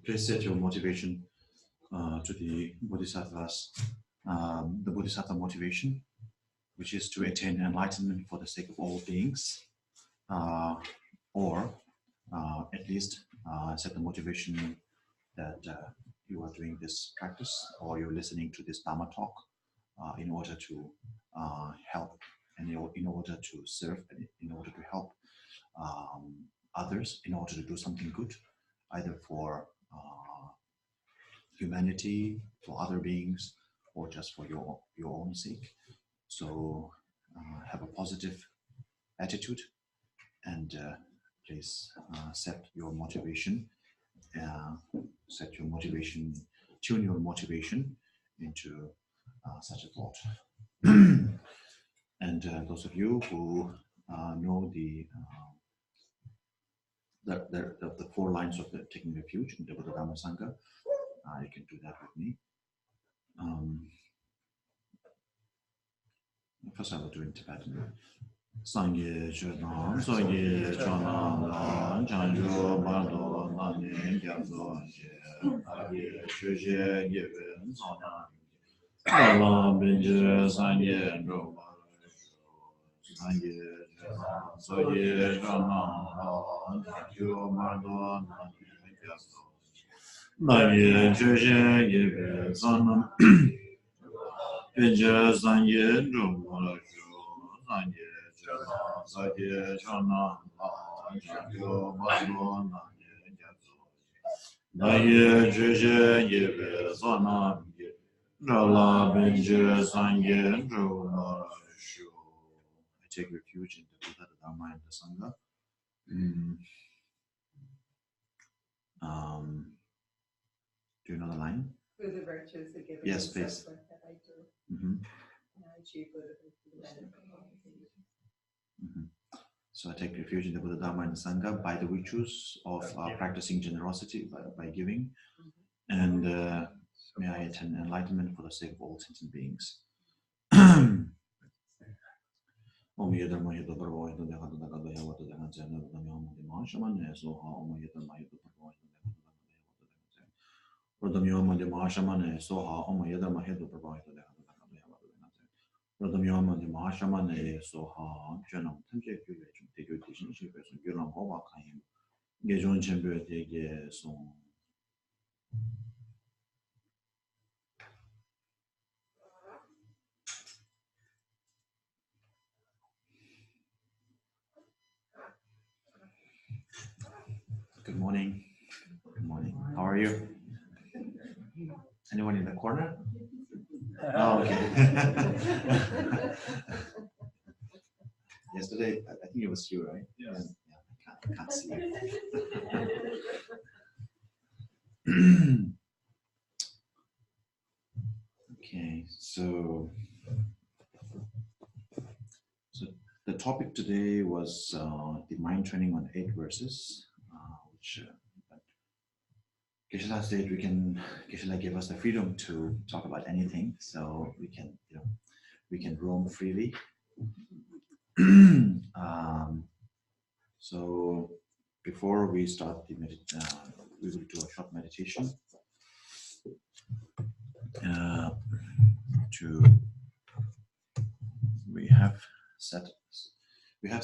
Please set your motivation to the Bodhisattvas, the Bodhisattva motivation, which is to attain enlightenment for the sake of all beings, or at least set the motivation that you are doing this practice or you're listening to this Dharma talk in order to help and in order to serve and in order to help others, in order to do something good, either for humanity, for other beings, or just for your own sake. So have a positive attitude and please set your motivation, tune your motivation into such a thought. And those of you who know the 4 lines of the taking refuge in the Buddha Dhamma Sangha, you can do that with me. First I will do in Tibetan. Sangye Chönam, Sangye Chönam, Chanjo Bado, Nani, Gyazo, Agye, Shuje, Given, Sonam, Alam, Binje, Sangye, Roma, Sangye Chönam, Sangye Chönam, Chanjo Bado, Nani, Gyazo, Agye, Shuje, Given, Sonam, take refuge in the Buddha, the Dharma, and the Sangha. Do you know the line? Through the virtues of giving yes, and please. so forth that I do. Mm-hmm. And I achieve Buddhahood through the benefit of all beings. So I take refuge in the Buddha, Dharma, and the Sangha by the virtues of practicing generosity, by giving, and may I attain enlightenment for the sake of all sentient beings. Om Yedharma Yedha Parva Yedha Dekha Dekha Dekha Yavata Dekha Jana Vedam Yama Dima Shamane Soha Om Yedharma Yedha Parva Yedha Dekha Dekha Vedam Yama Dima Shamane Soha Om Yedharma Yedha Parva Yedha Dekha Dekha Yavata Dekha Vedam Yama Dima Shamane Soha Janam Tamje Gyue Chum Tegyo Tishin Shibe Son Gyulam Hova Kayim Gejon Chembe Tege Son. Good morning. Good morning. How are you? Anyone in the corner? Oh, okay. Yesterday, I think it was you, right? Yes. Yeah, I can't see you. Okay, so the topic today was the mind training on 8 verses, which Geshe-la said Geshe-la gave us the freedom to talk about anything, so we can roam freely. So before we start we will do a short meditation we have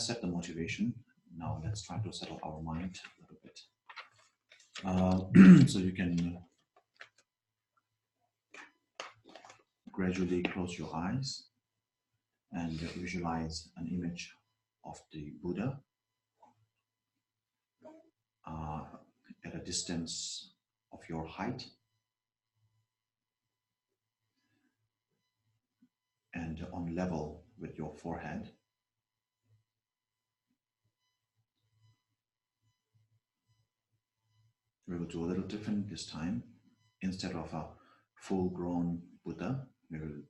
set the motivation. Now let's try to settle our mind a little bit. So you can gradually close your eyes and visualize an image of the Buddha at a distance of your height and on level with your forehead. We will do a little different this time. Instead of a full-grown Buddha, we will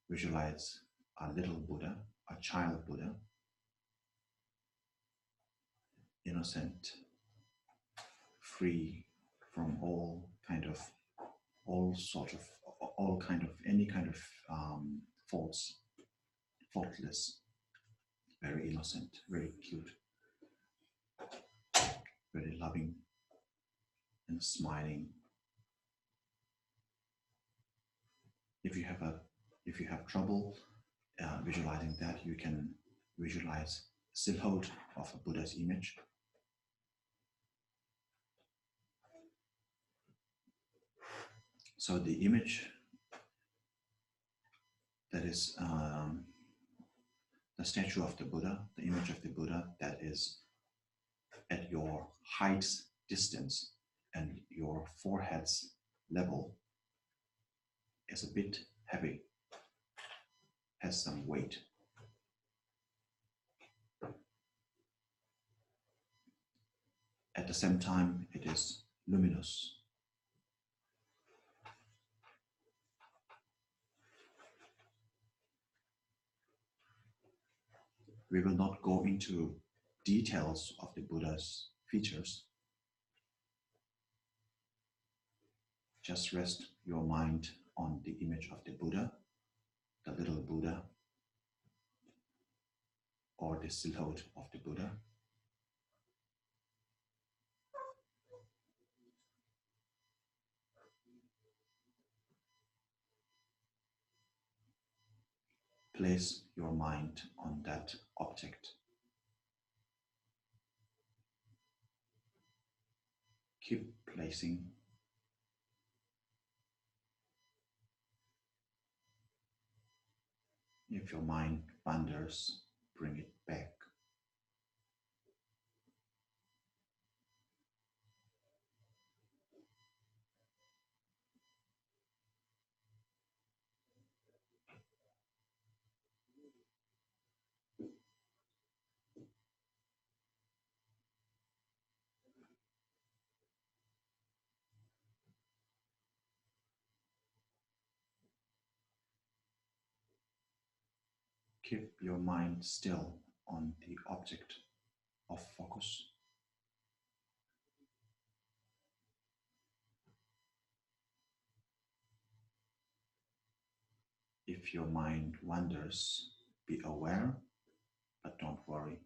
visualize a little Buddha, a child Buddha, innocent, free from any kind of faults, faultless, very innocent, very cute, very loving and smiling. If you have trouble visualizing that, you can visualize silhouette of a Buddha's image. So the image that is the statue of the Buddha, the image of the Buddha that is at your height's distance and your forehead's level is a bit heavy, has some weight. At the same time, it is luminous. We will not go into details of the Buddha's features. Just rest your mind on the image of the Buddha, the little Buddha, or the silhouette of the Buddha. Place your mind on that object. Keep placing. If your mind wanders, bring it back. Keep your mind still on the object of focus. If your mind wanders, be aware, but don't worry.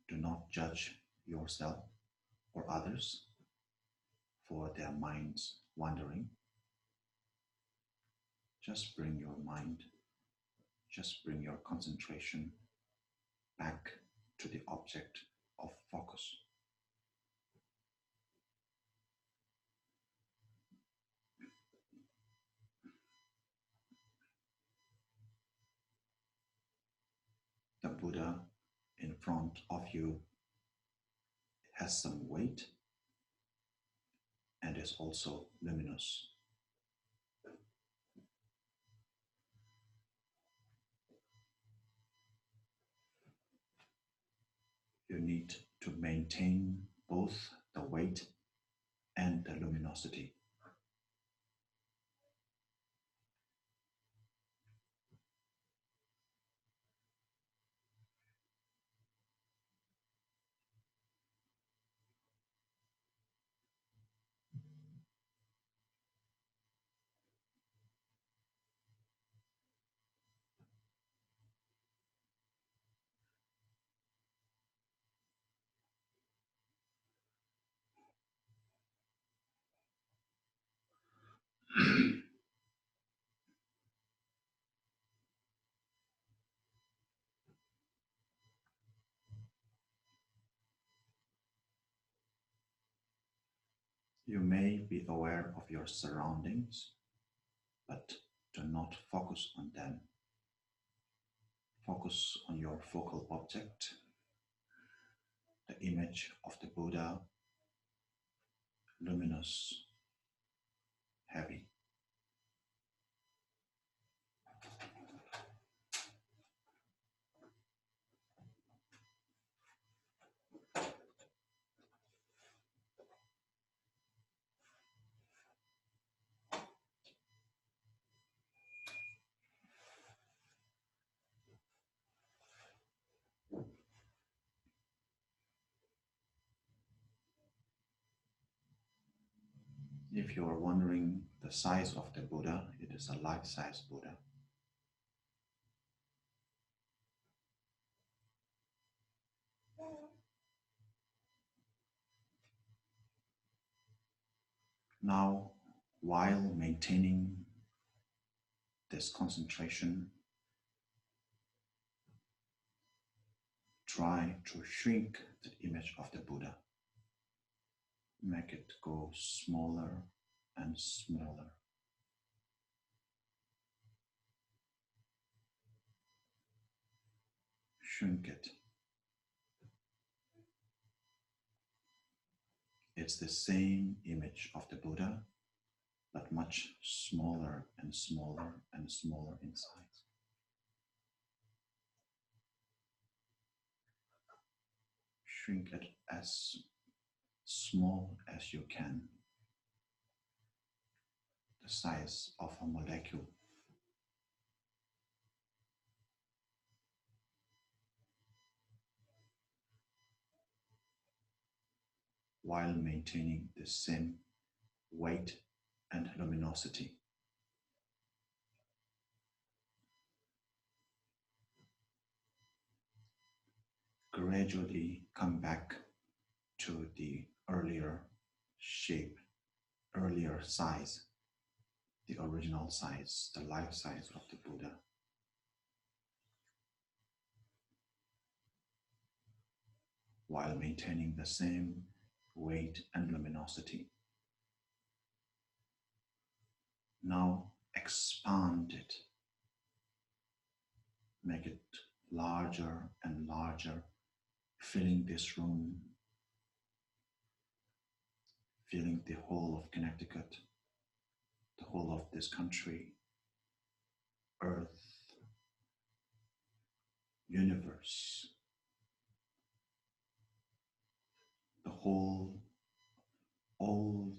Do not judge yourself or others for their minds wandering. Just bring your mind, just bring your concentration back to the object of focus. The Buddha in front of you has some weight and is also luminous. You need to maintain both the weight and the luminosity. You may be aware of your surroundings, but do not focus on them. Focus on your focal object, the image of the Buddha, luminous, heavy. If you are wondering the size of the Buddha, it is a life-size Buddha. Now, while maintaining this concentration, try to shrink the image of the Buddha. Make it go smaller and smaller. Shrink it. It's the same image of the Buddha, but much smaller and smaller and smaller in size. Shrink it as small as you can, the size of a molecule. While maintaining the same weight and luminosity. Gradually come back to the earlier shape, earlier size, the original size, the life size of the Buddha. While maintaining the same weight and luminosity. Now expand it make it larger and larger, filling this room, filling the whole of Connecticut, the whole of this country, earth, universe, the whole, all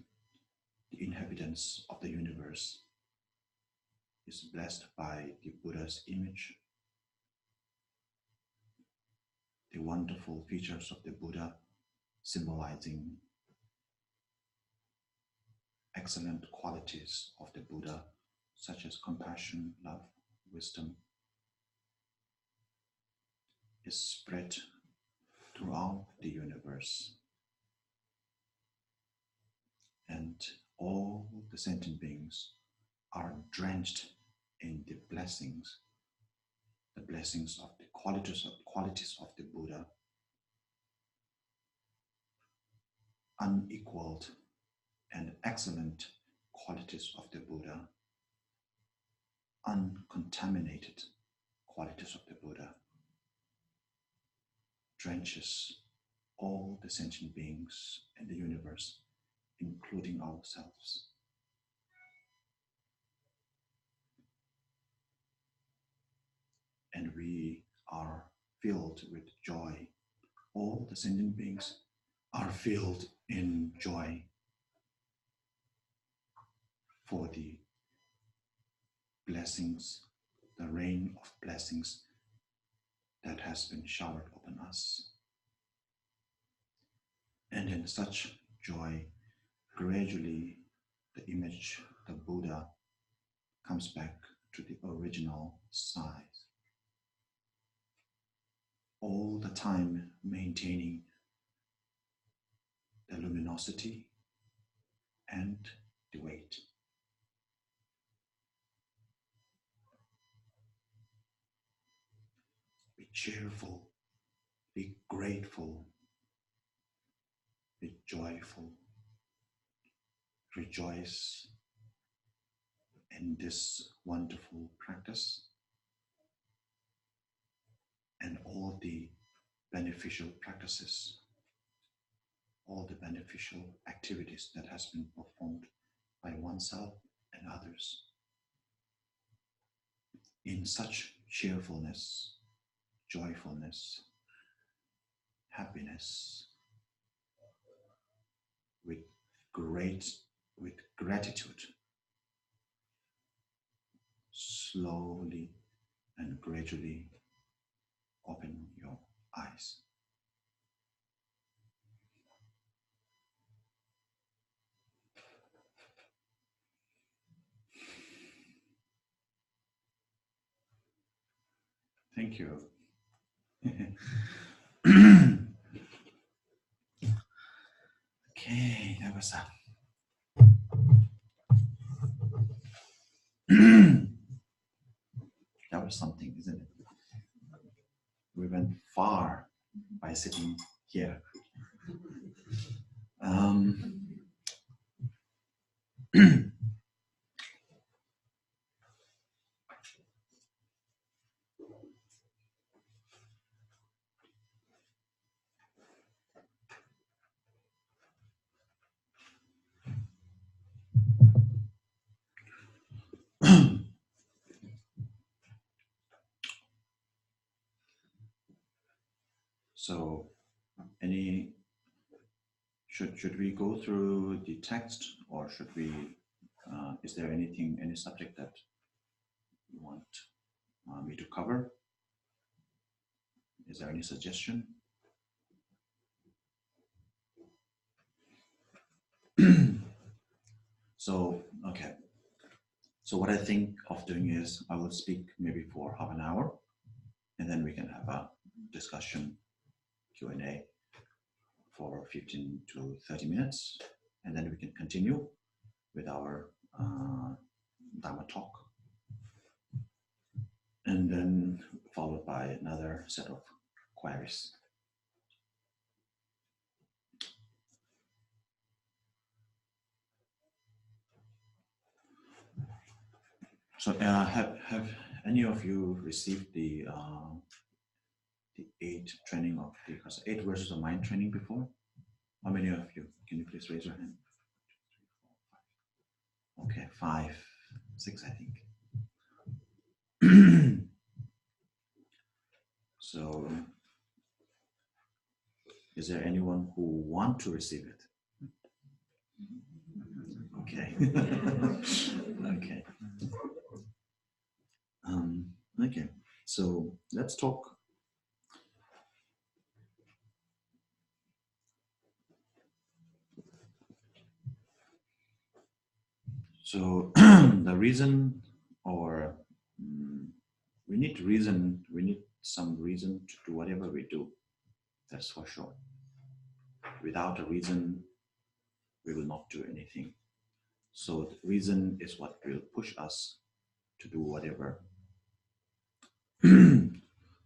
the inhabitants of the universe is blessed by the Buddha's image, the wonderful features of the Buddha symbolizing excellent qualities of the Buddha, such as compassion, love, wisdom, is spread throughout the universe. And all the sentient beings are drenched in the blessings of the qualities of the Buddha, unequaled and excellent qualities of the Buddha, uncontaminated qualities of the Buddha, drenches all the sentient beings in the universe, including ourselves. And we are filled with joy. All the sentient beings are filled in joy for the blessings, the rain of blessings that has been showered upon us. And in such joy, gradually the image, the Buddha, comes back to the original size, all the time maintaining the luminosity and the weight. Be cheerful, be grateful, be joyful, rejoice in this wonderful practice and all the beneficial practices, all the beneficial activities that has been performed by oneself and others. In such cheerfulness, joyfulness, happiness, with gratitude, slowly and gradually open your eyes. Thank you. Okay, that was that was something, isn't it? We went far by sitting here. So, should we go through the text, or should we? Is there any subject that you want me to cover? Is there any suggestion? So, okay. So what I think of doing is I will speak maybe for half an hour, and then we can have a discussion, Q&A for 15 to 30 minutes, and then we can continue with our Dharma talk, and then followed by another set of queries. So have any of you received the 8 training of the 8 verses of mind training before? How many of you? Can you please raise your hand? Okay, 5, 6, I think. So, is there anyone who want to receive it? Okay. Okay. Okay. So let's talk. So the reason, or we need reason. We need some reason to do whatever we do. That's for sure. Without a reason, we will not do anything. So the reason is what will push us to do whatever.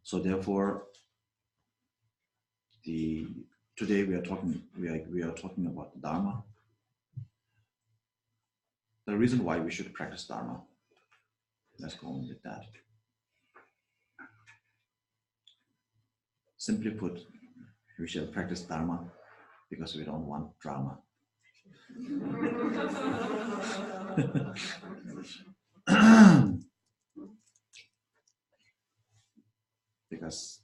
So therefore, today we are talking about Dharma. The reason why we should practice Dharma. Let's go on with that. Simply put, we shall practice Dharma because we don't want drama. Because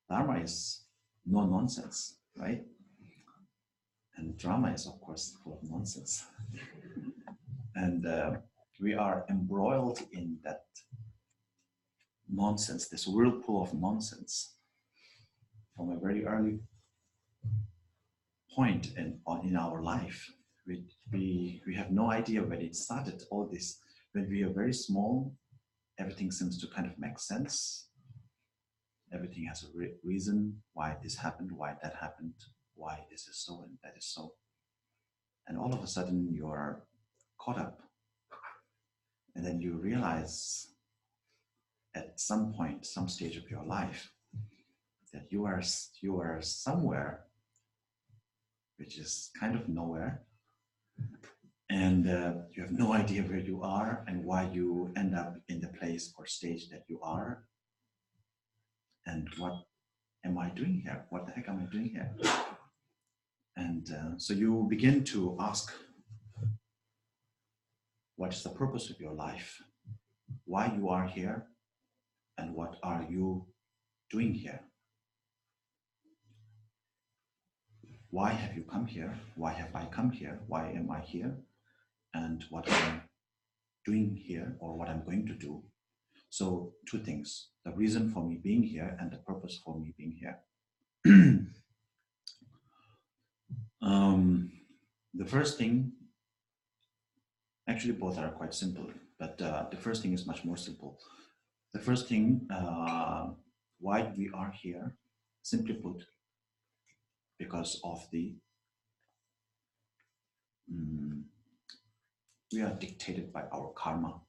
Dharma is no nonsense, right? And drama is, of course, full of nonsense. And we are embroiled in that nonsense, this whirlpool of nonsense, from a very early point in our life. We have no idea when it started, all this. When we are very small, everything seems to kind of make sense. Everything has a reason why this happened, why that happened, why this is so and that is so. And all of a sudden you are caught up. And then you realize at some point, some stage of your life, that you are somewhere which is kind of nowhere. And you have no idea where you are and why you end up in the place or stage that you are. And what am I doing here? What the heck am I doing here? And so you begin to ask, what is the purpose of your life? Why you are here? And what are you doing here? Why have you come here? Why have I come here? Why am I here? And what I'm doing here, or what I'm going to do. So 2 things, the reason for me being here and the purpose for me being here. The first thing, actually both are quite simple, but the first thing is much more simple. The first thing, why we are here, simply put, because of the, we are dictated by our karma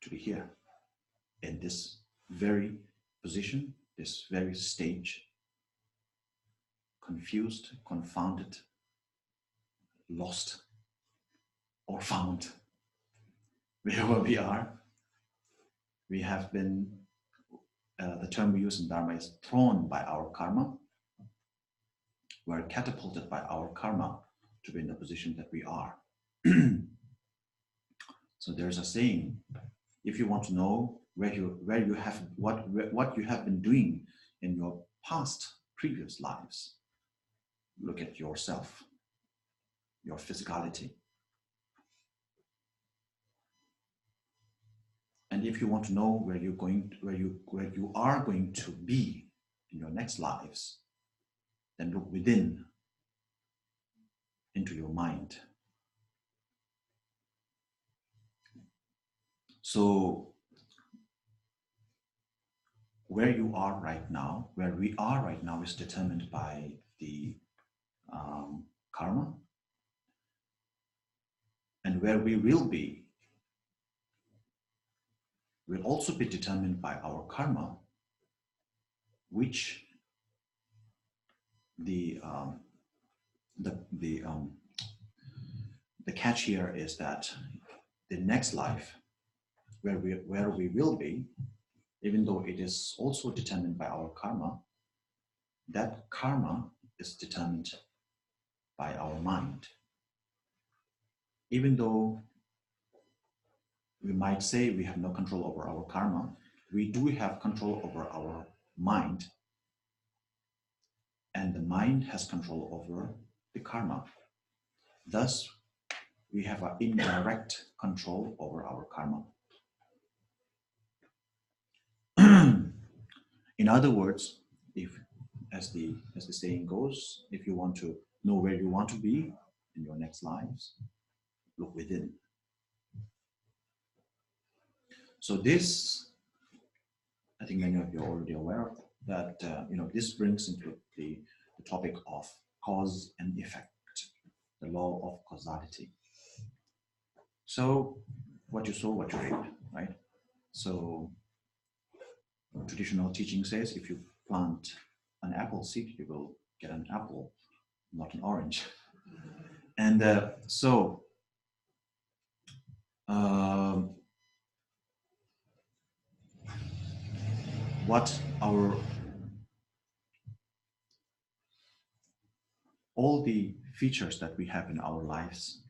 to be here in this very position, this very stage, confused, confounded, lost, or found. Wherever we are, we have been, the term we use in Dharma is thrown by our karma. We're catapulted by our karma to be in the position that we are. So there's a saying, if you want to know what you have been doing in your previous lives, look at yourself, your physicality. And if you want to know where you are going to be in your next lives, then look within, into your mind. So where you are right now, where we are right now, is determined by the karma, and where we will be will also be determined by our karma, which the catch here is that the next life where we will be, even though it is also determined by our karma, that karma is determined by our mind. Even though we might say we have no control over our karma, we do have control over our mind, and the mind has control over the karma. Thus, we have an indirect control over our karma. In other words, if, as the saying goes, if you want to know where you want to be in your next lives, look within. So this, I think many of you are already aware of that. This brings into the topic of cause and effect, the law of causality. So, what you sow, what you reap, right? So, traditional teaching says if you plant an apple seed, you will get an apple, not an orange. And what all the features that we have in our lives,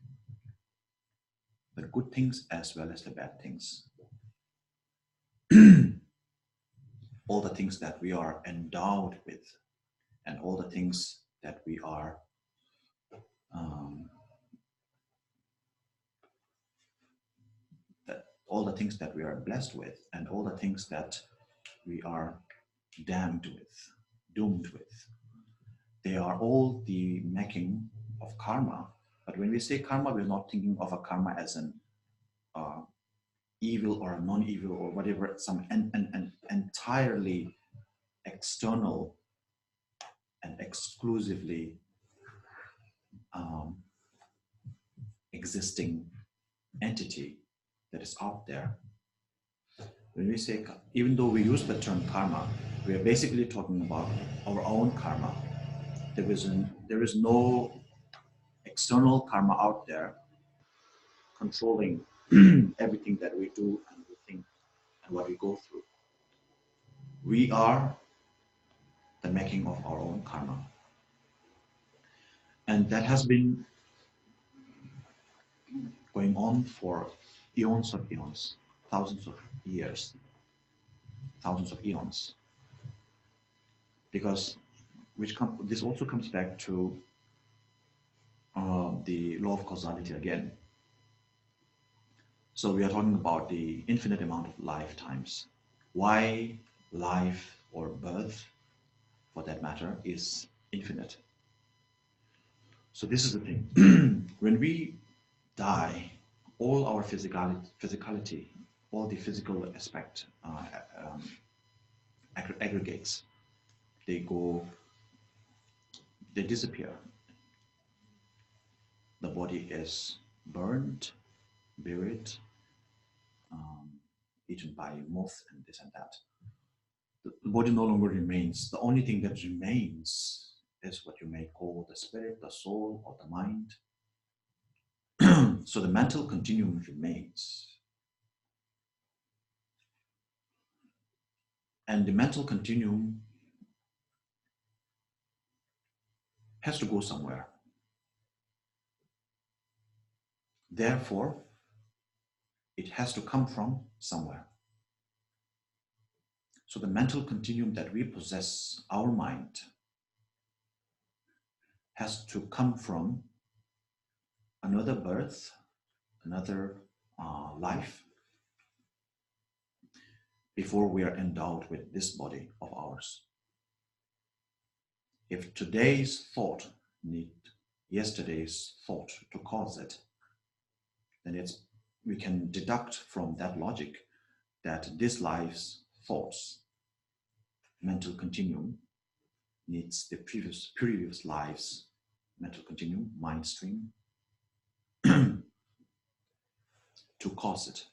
the good things as well as the bad things, all the things that we are endowed with, and all the things that we are all the things that we are blessed with, and all the things that we are doomed with. They are all the making of karma. But when we say karma, we're not thinking of a karma as an evil or a non-evil or whatever, some an entirely external and exclusively existing entity that is out there. When we say, even though we use the term karma, we are basically talking about our own karma. There is no external karma out there controlling everything that we do and we think and what we go through. We are the making of our own karma. And that has been going on for eons of eons, thousands of years, thousands of eons. Because this also comes back to the law of causality again. So we are talking about the infinite amount of lifetimes. Why life or birth, for that matter, is infinite. So this is the thing. When we die, all our physicality, all the physical aspect aggregates. They disappear. The body is burned, buried, eaten by moth and this and that. The body no longer remains. The only thing that remains is what you may call the spirit, the soul, or the mind. So the mental continuum remains. And the mental continuum has to go somewhere. Therefore, it has to come from somewhere. So the mental continuum that we possess, our mind, has to come from another birth, another life, before we are endowed with this body of ours. If today's thought needs yesterday's thought to cause it, then we can deduct from that logic that this life's thoughts, mental continuum, needs the previous life's mental continuum, mind stream, to cause it.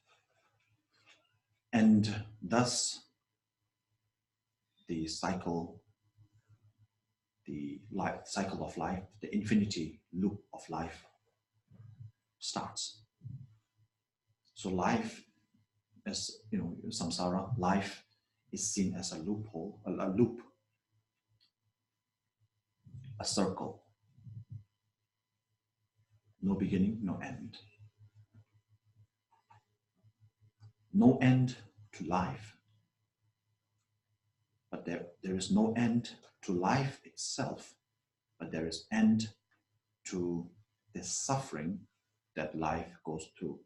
And thus, the cycle of life, the infinity loop of life starts. So life as samsara, life is seen as a loophole, a loop, a circle, no beginning, no end. No end to life, but there is no end to life itself, but there is end to the suffering that life goes through,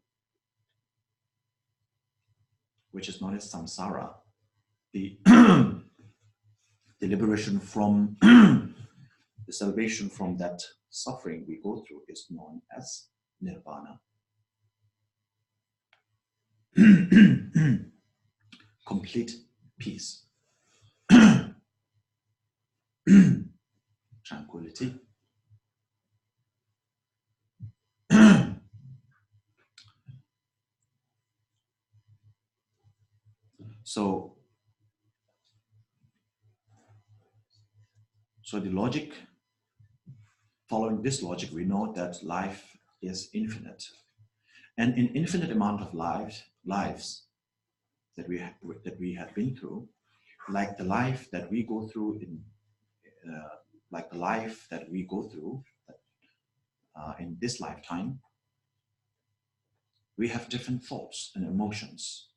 which is known as samsara. The the liberation from the salvation from that suffering we go through is known as nirvana. Complete peace, tranquility. So the logic, following this logic, we know that life is infinite. And in infinite amount of lives that we have been through, like the life that we go through in this lifetime, we have different thoughts and emotions.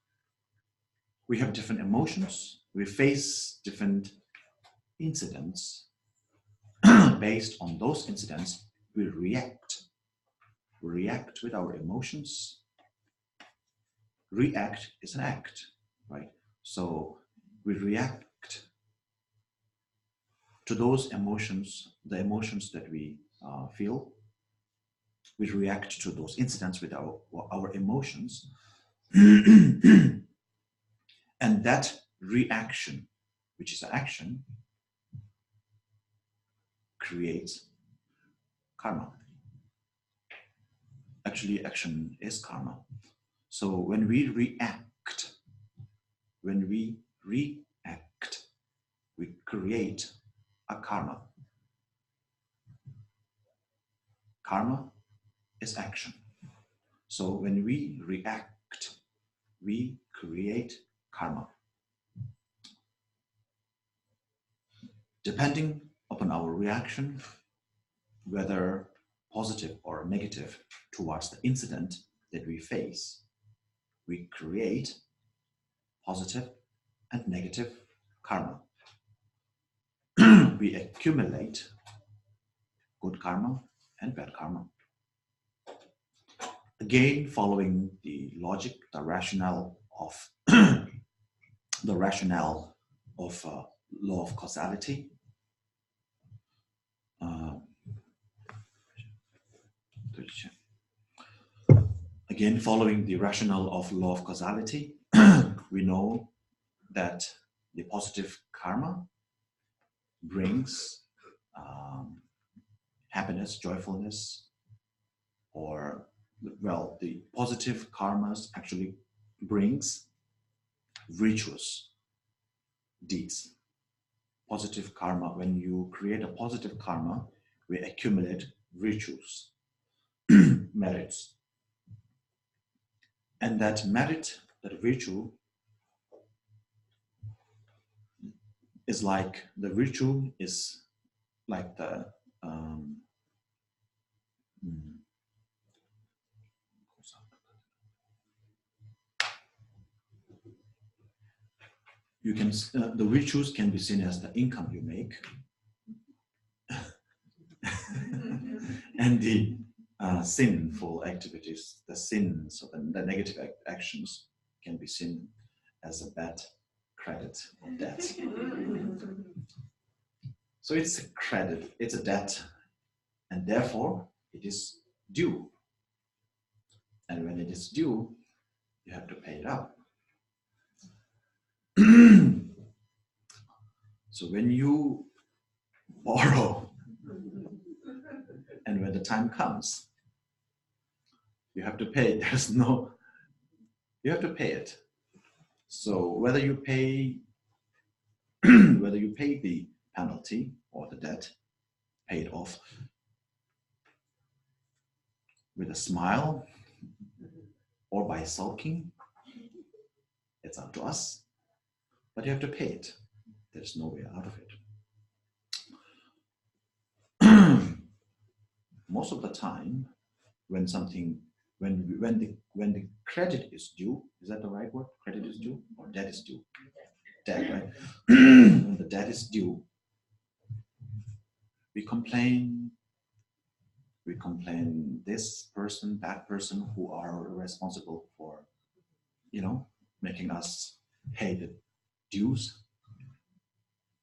We have different emotions. We face different incidents. Based on those incidents, we react. We react with our emotions. React is an act, right? So we react to those emotions, the emotions that we feel. We react to those incidents with our emotions. And that reaction, which is an action, creates karma. Actually, action is karma. So when we react, we create a karma. Karma is action. So when we react, we create karma. Depending upon our reaction, whether positive or negative towards the incident that we face, we create positive and negative karma. We accumulate good karma and bad karma. Again, following the logic, the rationale of law of causality. Again, following the rationale of law of causality, we know that the positive karma brings happiness, joyfulness, or, well, the positive karmas actually brings virtuous deeds. Positive karma, when you create a positive karma, we accumulate virtues, merits. And that merit, that virtue, is like the the virtues can be seen as the income you make, and the sinful activities, the sins, or the negative actions, can be seen as a bad credit or debt. So it's a credit, it's a debt, and therefore it is due. And when it is due, you have to pay it up. So when you borrow, and when the time comes, you have to pay. You have to pay it. So whether you pay the penalty or the debt, pay it off with a smile or by sulking, It's up to us, but you have to pay it. There's no way out of it. Most of the time, when the credit is due, is that the right word? Credit is due or debt is due? Debt, right? When the debt is due, we complain this person, that person who are responsible for, making us pay the dues.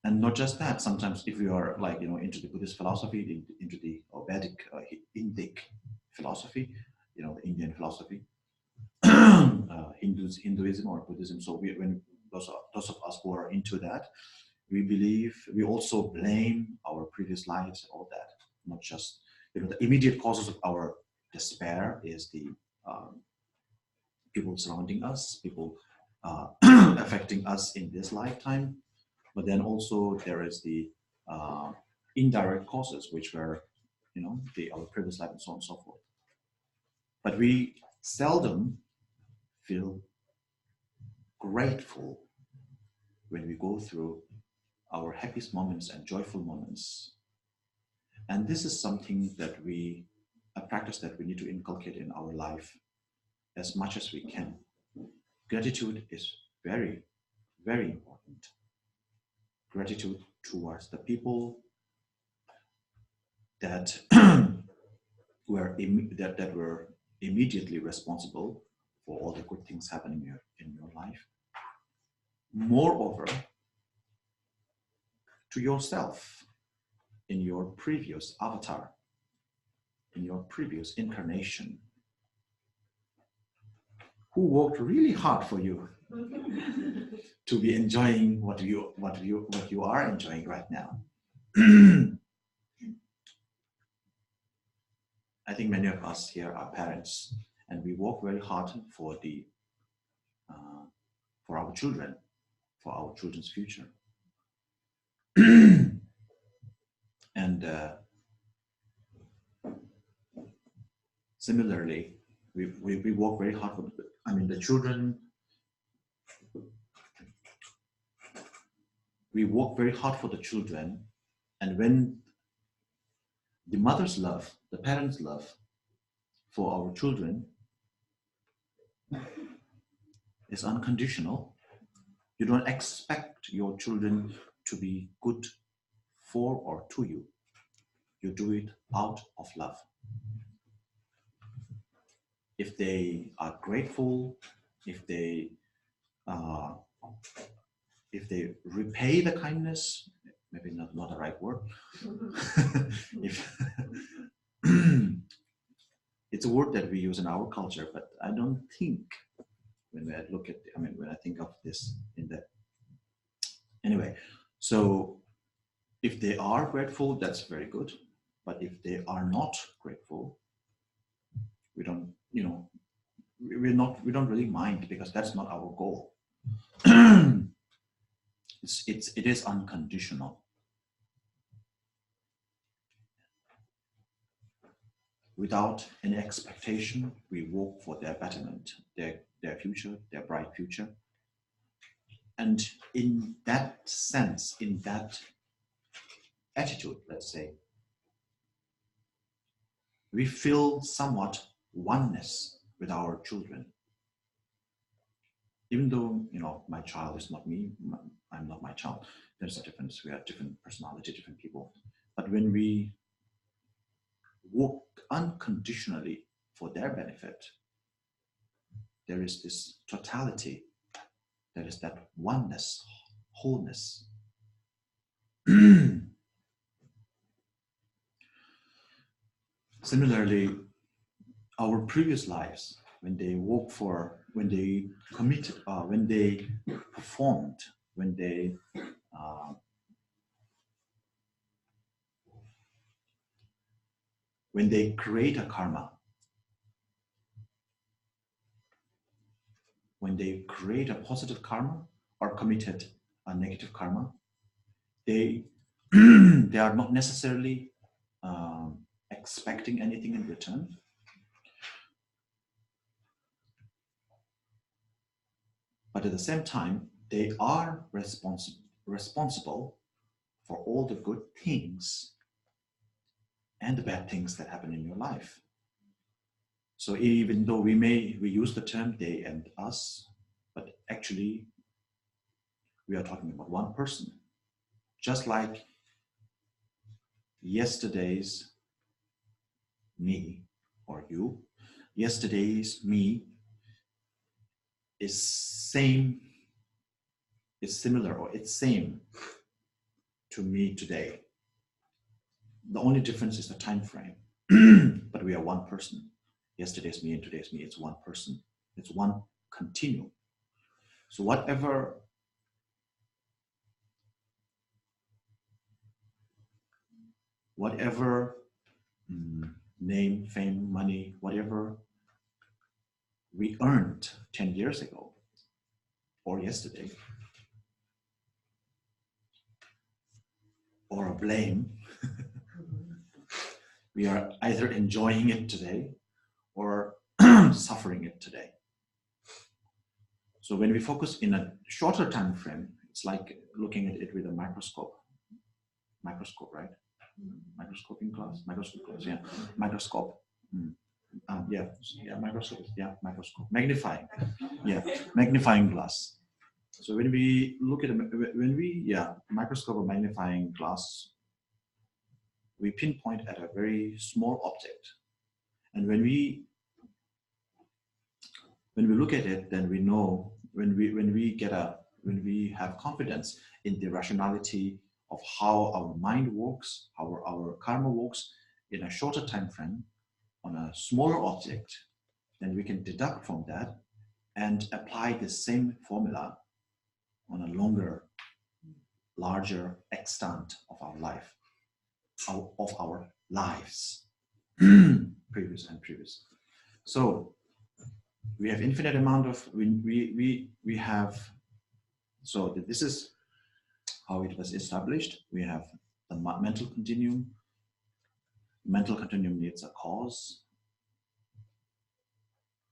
And not just that, sometimes if we are into the Buddhist philosophy, into the Vedic, Indic philosophy, the Indian philosophy, Hinduism or Buddhism. So when those of us who are into that, we also blame our previous lives, all that. Not just, the immediate causes of our despair is the people surrounding us, people affecting us in this lifetime. But then also there is the indirect causes, which were, our previous life and so on and so forth. But we seldom feel grateful when we go through our happiest moments and joyful moments. And this is something that a practice that we need to inculcate in our life as much as we can. Gratitude is very, very important. Gratitude towards the people that were immediately responsible for all the good things happening in your life. Moreover, to yourself, in your previous avatar, in your previous incarnation, who worked really hard for you to be enjoying what you are enjoying right now. I think many of us here are parents, and we work very hard for our children, for our children's future. And similarly, we work very hard for the children. We work very hard for the children, and when the mother's love, the parents' love for our children is unconditional, you don't expect your children to be good for or to you. You do it out of love. If they are grateful, if they repay the kindness, maybe not the right word. It's a word that we use in our culture, but I don't think when I think of this in that. Anyway, so if they are grateful, that's very good. But if they are not grateful, we don't really mind, because that's not our goal. It is unconditional. Without any expectation, we work for their betterment, their future, their bright future. And in that sense, in that attitude, let's say, we feel somewhat oneness with our children. Even though, my child is not me, I'm not my child, there's a difference. We are different personality, different people. But when we work unconditionally for their benefit, there is this totality, there is that oneness, wholeness. Similarly, our previous lives, when they committed, when they performed, when they create a karma, when they create a positive karma or committed a negative karma, they are not necessarily expecting anything in return. but at the same time, they are responsible for all the good things and the bad things that happen in your life. So even though we use the term they and us, but actually we are talking about one person. Just like yesterday's me or you, yesterday's me is similar, or it's same to me today. The only difference is the time frame. But we are one person. Yesterday's me and today's me, it's one person. It's one continuum. So whatever name, fame, money, whatever we earned 10 years ago or yesterday, or a blame, we are either enjoying it today or suffering it today. So when we focus in a shorter time frame, it's like looking at it with a microscope. Microscope, right? Microscoping class? Microscope class, yeah. Microscope. Microscope. Yeah, microscope. Magnifying. Yeah, magnifying glass. So when we look at microscope or magnifying glass, we pinpoint at a very small object. And when we look at it, then we know, when we have confidence in the rationality of how our mind works, how our karma works in a shorter time frame on a smaller object, then we can deduct from that and apply the same formula on a longer, larger extent of our life, of our lives, previous. So we have infinite amount of, we have, so this is how it was established. We have the mental continuum. Mental continuum needs a cause.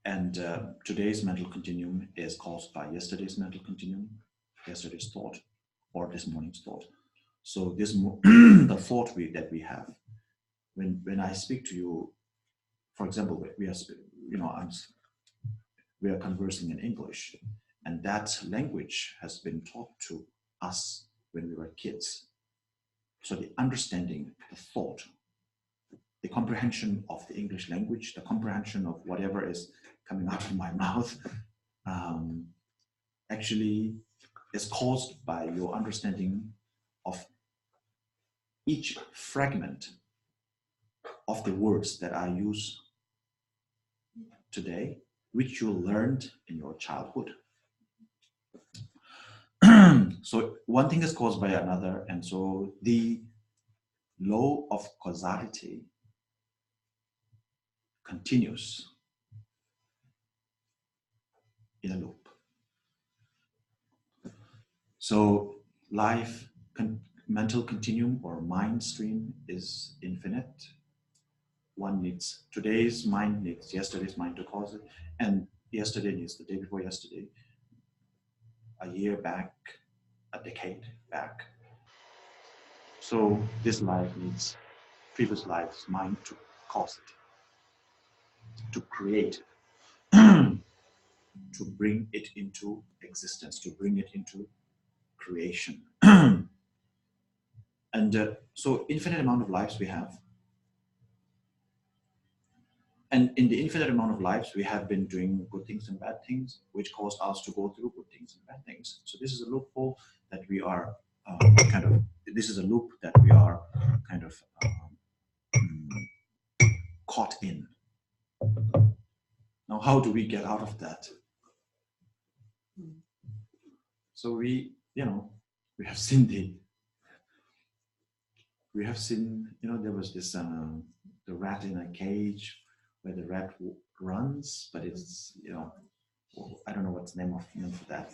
And today's mental continuum is caused by yesterday's mental continuum, yesterday's thought, or this morning's thought. So this the thought that we have, when I speak to you, for example, we are conversing in English, and that language has been taught to us when we were kids. So the understanding, the thought, the comprehension of the English language, the comprehension of whatever is coming out of my mouth, actually is caused by your understanding of each fragment of the words that I use today, which you learned in your childhood. So one thing is caused by another, and so the law of causality continues in a loop. So life, mental continuum or mind stream is infinite. One needs, today's mind needs yesterday's mind to cause it, and yesterday needs the day before yesterday, a year back, a decade back. So this life needs previous life's mind to cause it, to create it, to bring it into existence, to bring it into creation. And so infinite amount of lives we have. And in the infinite amount of lives, we have been doing good things and bad things, which caused us to go through good things and bad things. So this is a loophole that we are this is a loop that we are kind of caught in. Now, how do we get out of that? So we have seen there was this, the rat in a cage, where the rat runs, but it's, I don't know what's the name for that.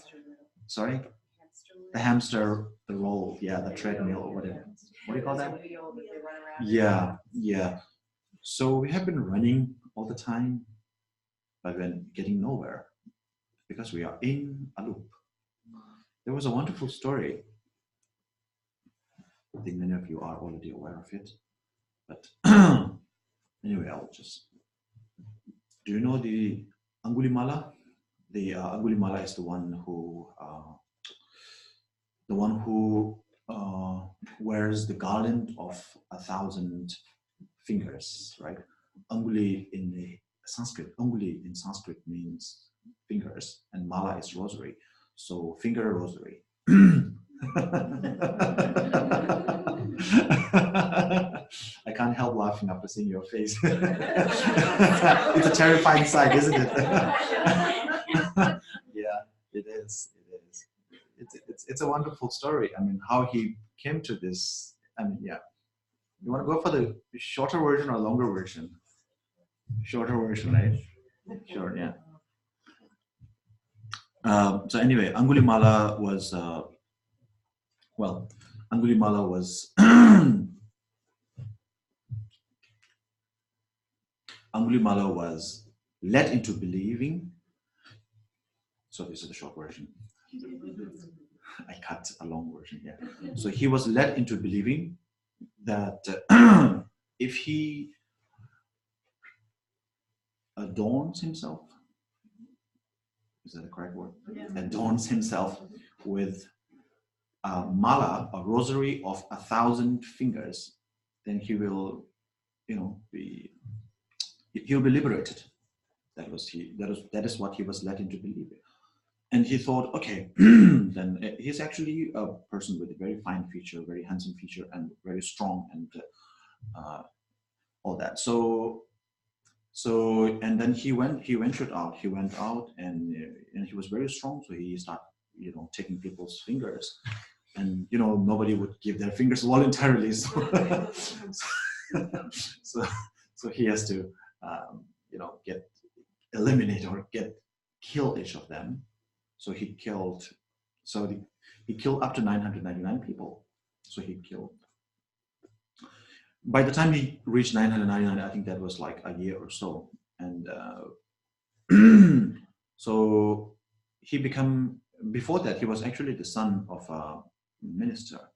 Sorry? The hamster, the roll, yeah, the treadmill or whatever. What do you call that? Yeah. So we have been running all the time, but we're getting nowhere. because we are in a loop. There was a wonderful story. I think many of you are already aware of it, but anyway, I'll just. Do you know the Angulimala? The Angulimala is the one who wears the garland of 1,000 fingers, right? Anguli in the Sanskrit, Anguli in Sanskrit means fingers, and mala is rosary. So finger rosary. I can't help laughing after seeing your face. It's a terrifying sight, isn't it? Yeah, it is. It is. It's a wonderful story. I mean, how he came to this. I mean, yeah. You want to go for the shorter version or longer version? Shorter version, right? Sure, yeah. So anyway, Angulimala was Angulimala was Angulimala was led into believing. So this is the short version. I cut a long version here. So he was led into believing that if he adorns himself, is that the correct word? Yeah. Adorns himself with a mala, a rosary of 1,000 fingers, then he will, he'll be liberated. That is what he was led into believe. And he thought, okay, then he's actually a person with a very fine feature, very handsome feature, and very strong, and all that. So and then he ventured out. He went out, and he was very strong. So he started, taking people's fingers, and nobody would give their fingers voluntarily. So so he has to eliminate or kill each of them. So he killed up to 999 people. So he killed. By the time he reached 999, I think that was like a year or so. And so he before that, he was actually the son of a minister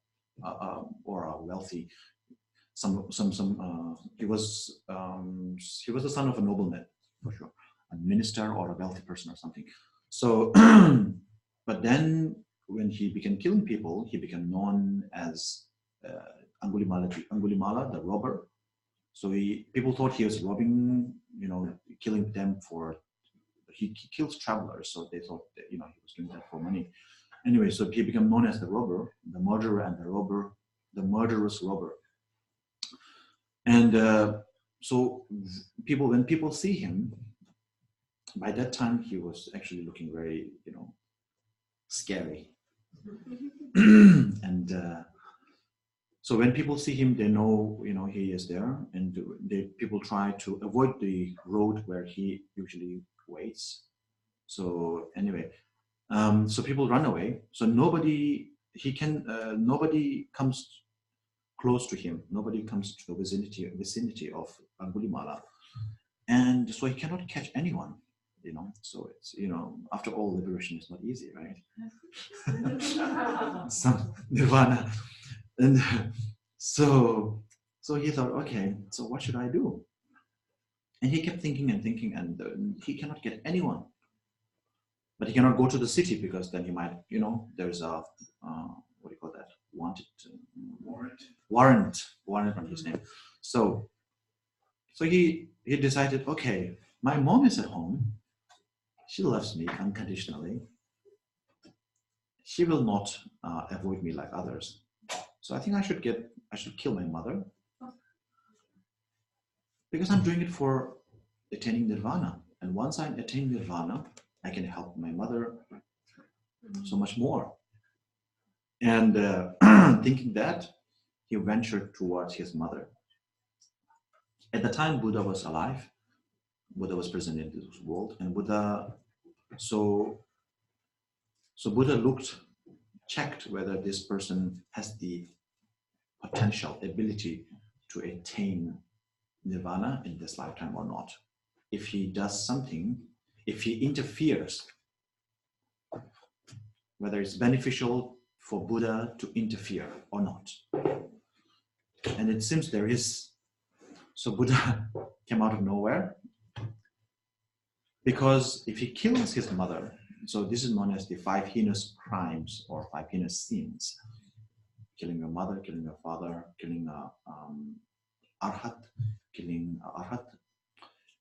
or a wealthy, he was the son of a nobleman, for sure, a minister or a wealthy person or something. So, but then when he began killing people, he became known as Angulimala, the robber. So people thought he was robbing, killing them he kills travelers. So they thought that, he was doing that for money. Anyway, so he became known as the robber, the murderer, and the murderous robber. And so when people see him, by that time he was actually looking very, scary. And so when people see him, they know, he is there, and people try to avoid the road where he usually waits. So anyway, so people run away. So nobody comes close to him. Nobody comes to the vicinity of Angulimala, and so he cannot catch anyone. So it's after all, liberation is not easy, right? Some nirvana. And so he thought, okay, so what should I do? And he kept thinking and thinking, and he cannot get anyone. But he cannot go to the city because then he might, there's a, what do you call that? Warrant on his name. So he decided, okay, my mom is at home. She loves me unconditionally. She will not avoid me like others. So I think I should kill my mother, because I'm doing it for attaining nirvana. And once I attain nirvana, I can help my mother so much more. And thinking that, he ventured towards his mother. At the time, Buddha was alive. Buddha was present in this world, and Buddha. So Buddha checked whether this person has the potential ability to attain nirvana in this lifetime or not. If he does something, if he interferes whether it's beneficial for Buddha to interfere or not. And it seems there is. So Buddha came out of nowhere, because if he kills his mother, so this is known as the 5 heinous crimes or 5 heinous sins: killing your mother, killing your father, killing arhat, killing arhat,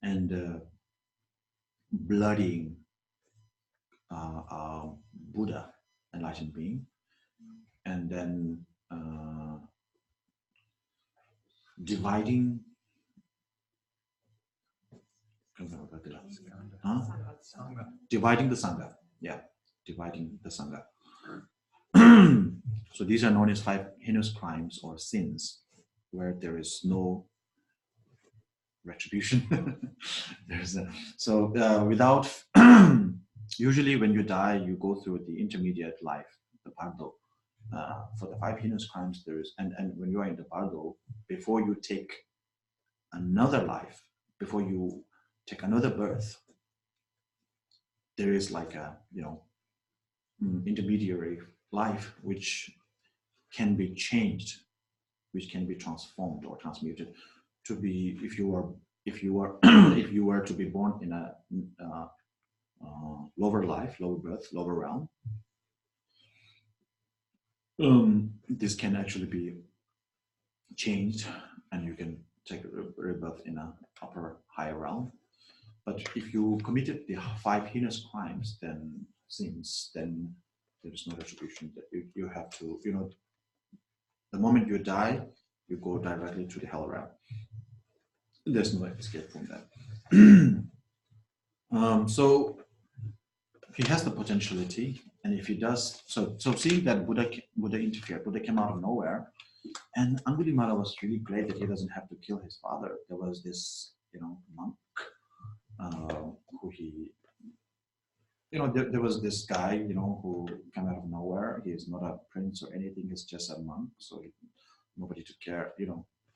and bloodying Buddha, enlightened being, and then dividing. Huh? Dividing the Sangha. Yeah, dividing the Sangha. So these are known as 5 heinous crimes or sins, where there is no retribution. Without, usually when you die, you go through the intermediate life, the bardo. For the 5 heinous crimes, there is, and when you are in the bardo, before you take another life, before you take another birth, there is like a intermediary life which can be changed, which can be transformed or transmuted to be, if you were to be born in a lower life, lower birth, lower realm, this can actually be changed, and you can take a rebirth in a upper, higher realm. But if you committed the 5 heinous crimes, then sins, then there is no retribution. That you have to, the moment you die, you go directly to the hell realm. There's no escape from that. So he has the potentiality, and if he does, so seeing that Buddha interfered, Buddha came out of nowhere, and Angulimala was really great that he doesn't have to kill his father. There was this, monk who he, there was this guy, who came out of nowhere. He is not a prince or anything. He's just a monk, so nobody to care.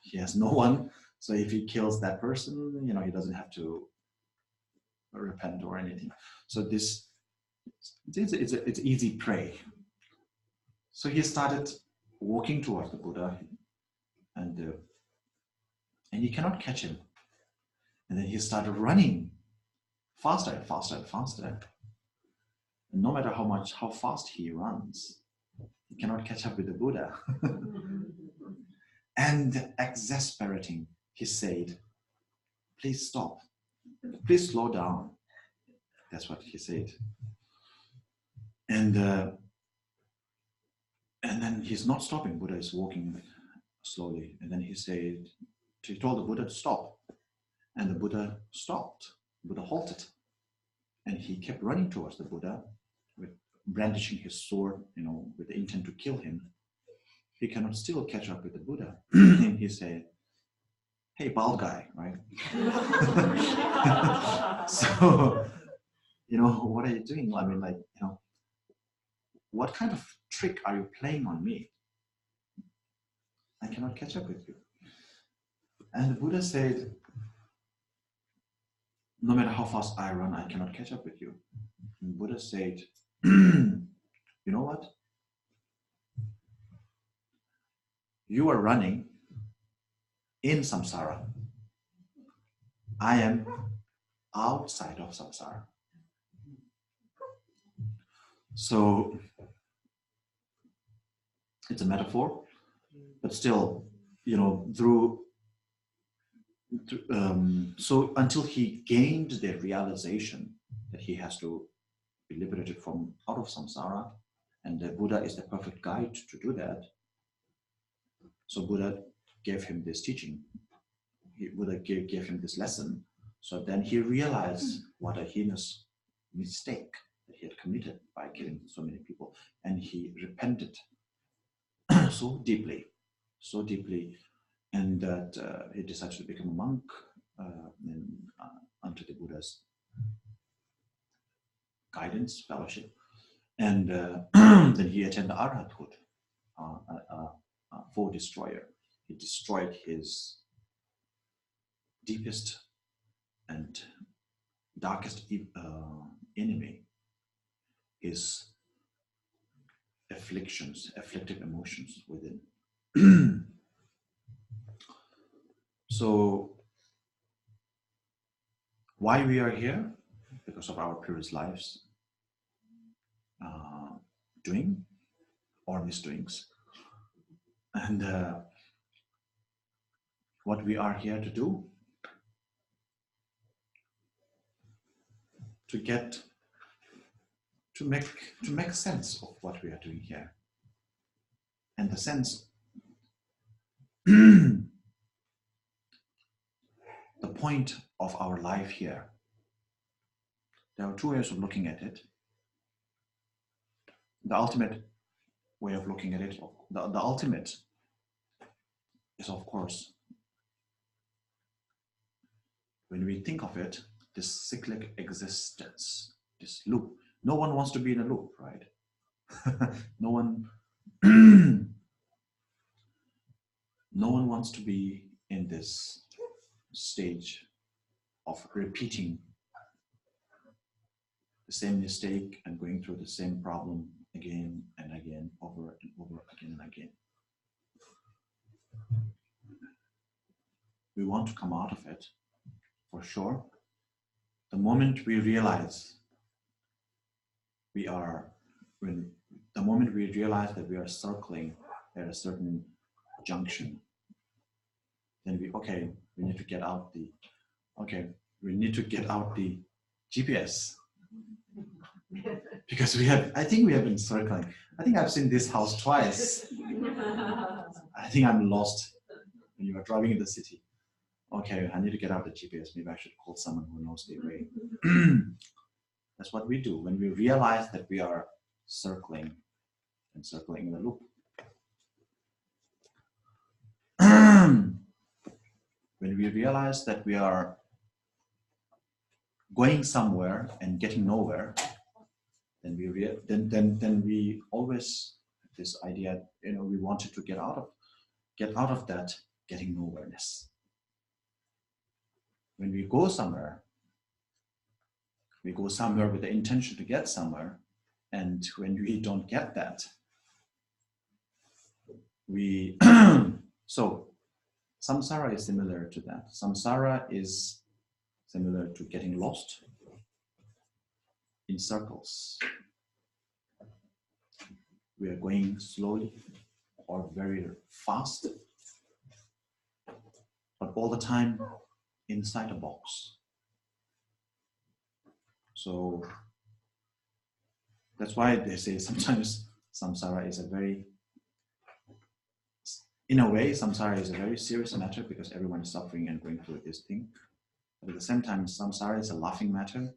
He has no one. So if he kills that person, he doesn't have to repent or anything. So it's easy prey. So he started walking towards the Buddha, and he cannot catch him. And then he started running faster and faster and faster. And no matter how fast he runs, he cannot catch up with the Buddha. And exasperating, he said, "Please stop. Please slow down." That's what he said. And then he's not stopping. Buddha is walking slowly. And then he told the Buddha to stop. And the Buddha stopped. Buddha halted. And he kept running towards the Buddha, with brandishing his sword, with the intent to kill him. He cannot still catch up with the Buddha. And he said, "Hey, bald guy," right? So, what are you doing? I mean, what kind of trick are you playing on me? I cannot catch up with you. And the Buddha said, "No matter how fast I run, I cannot catch up with you." And Buddha said, "You know what? You are running in samsara. I am outside of samsara." So it's a metaphor, but still, so until he gained the realization that he has to be liberated from out of samsara, and the Buddha is the perfect guide to do that. So Buddha gave him this teaching. Buddha gave him this lesson. So then he realized what a heinous mistake that he had committed by killing so many people, and he repented so deeply, and that he decided to become a monk under the Buddha's guidance, fellowship, and then he attained the arhathood, foe destroyer. He destroyed his deepest and darkest enemy, his afflictions, afflictive emotions within. So why we are here? Because of our previous lives doing or misdoings. And what we are here to do, to make sense of what we are doing here. And the sense, the point of our life here, there are two ways of looking at it. The ultimate way of looking at it, the ultimate is, of course, when we think of it, this cyclic existence, this loop. No one wants to be in a loop, right? No one wants to be in this stage of repeating the same mistake and going through the same problem again and again, over and over again and again. We want to come out of it, for sure. The moment we realize that we are circling at a certain junction, then we need to get out the GPS. Because I think we have been circling. I think I've seen this house twice. I think I'm lost when you are driving in the city. Okay, I need to get out the GPS. Maybe I should call someone who knows the way. That's what we do when we realize that we are circling in the loop. When we realize that we are going somewhere and getting nowhere, then we always have this idea, we wanted to get out of that getting nowhereness. When we go somewhere with the intention to get somewhere, and when we don't get that, so samsara is similar to that. Samsara is similar to getting lost in circles. We are going slowly or very fast, but all the time inside a box. So that's why they say sometimes samsara is in a way, samsara is a very serious matter because everyone is suffering and going through this thing. But at the same time, samsara is a laughing matter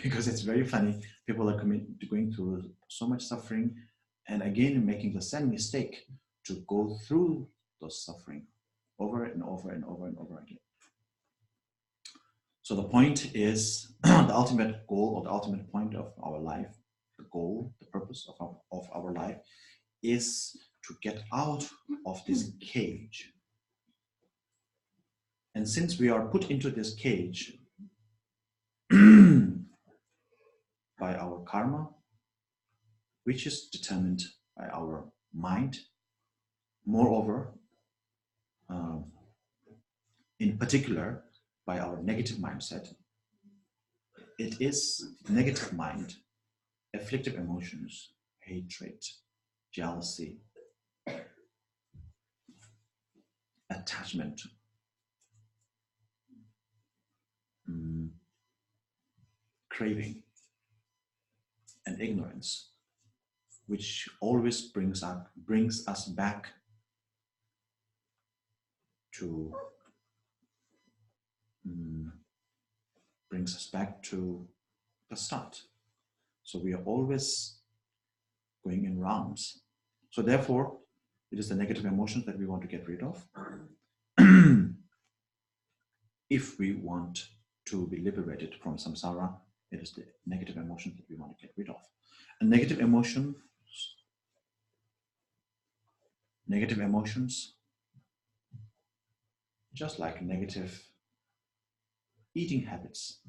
because it's very funny. People are going through so much suffering and again making the same mistake to go through those suffering over and over and over and over again. So the point is, the ultimate goal or the ultimate point of our life, the goal, the purpose of our life is to get out of this cage. And since we are put into this cage by our karma, which is determined by our mind, moreover, in particular, by our negative mindset, it is negative mind, afflictive emotions, hatred, jealousy, attachment, craving, and ignorance, which always brings us back to the start. So we are always going in rounds. So therefore, it is the negative emotions that we want to get rid of. If we want to be liberated from samsara, it is the negative emotions that we want to get rid of. And negative emotions, just like negative eating habits,